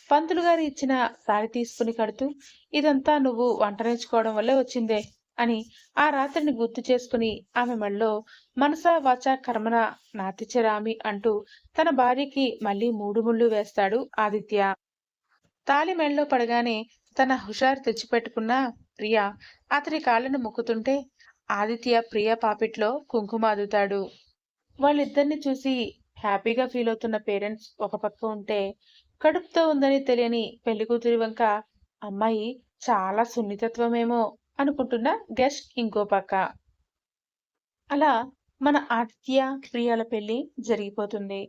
పంతులు గారు ఇచ్చిన తాళి తీసుకుని కడుతూ, ఇదంతా నువ్వు వంట నేర్చుకోవడం వల్లే వచ్చిందే అని ఆ రాత్రిని గుర్తు చేసుకుని ఆమె మెడలో మనసా వాచా కర్మన నాతిచరామి అంటూ తన భార్యకి మళ్ళీ 3 ముళ్ళు వేస్తాడు ఆదిత్య. తాళి మెడలో పడగానే తన హుషారు తెచ్చిపెట్టుకున్న ప్రియ అతని కాళ్ళను మొక్కుతుంటే ఆదిత్య ప్రియ పాపిట్లో కుంకుమ అద్దుతాడు. వాళ్ళిద్దరిని చూసి హ్యాపీగా ఫీల్ అవుతున్న పేరెంట్స్ ఒక పక్క ఉంటే, కడుపుతో ఉందని తెలియని పెళ్లికూతురి వంక అమ్మాయి చాలా సున్నితత్వమేమో అనుకుంటున్న గెస్ట్ ఇంకో పక్క. అలా మన ఆదిత్య ప్రియాల పెళ్లి జరిగిపోతుంది.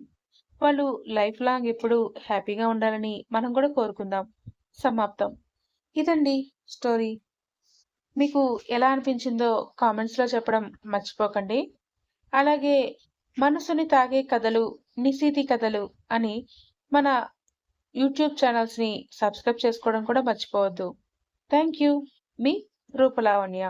వాళ్ళు లైఫ్ లాంగ్ ఎప్పుడు హ్యాపీగా ఉండాలని మనం కూడా కోరుకుందాం. సమాప్తం. ఇదండి స్టోరీ. మీకు ఎలా అనిపించిందో కామెంట్స్‌లో చెప్పడం మర్చిపోకండి. అలాగే మనసుని తాగే కథలు, నిశీథి కథలు అని మన యూట్యూబ్ ఛానల్స్‌ని సబ్స్క్రైబ్ చేసుకోవడం కూడా మర్చిపోవద్దు. Thank you. మీ రూపలావణ్య.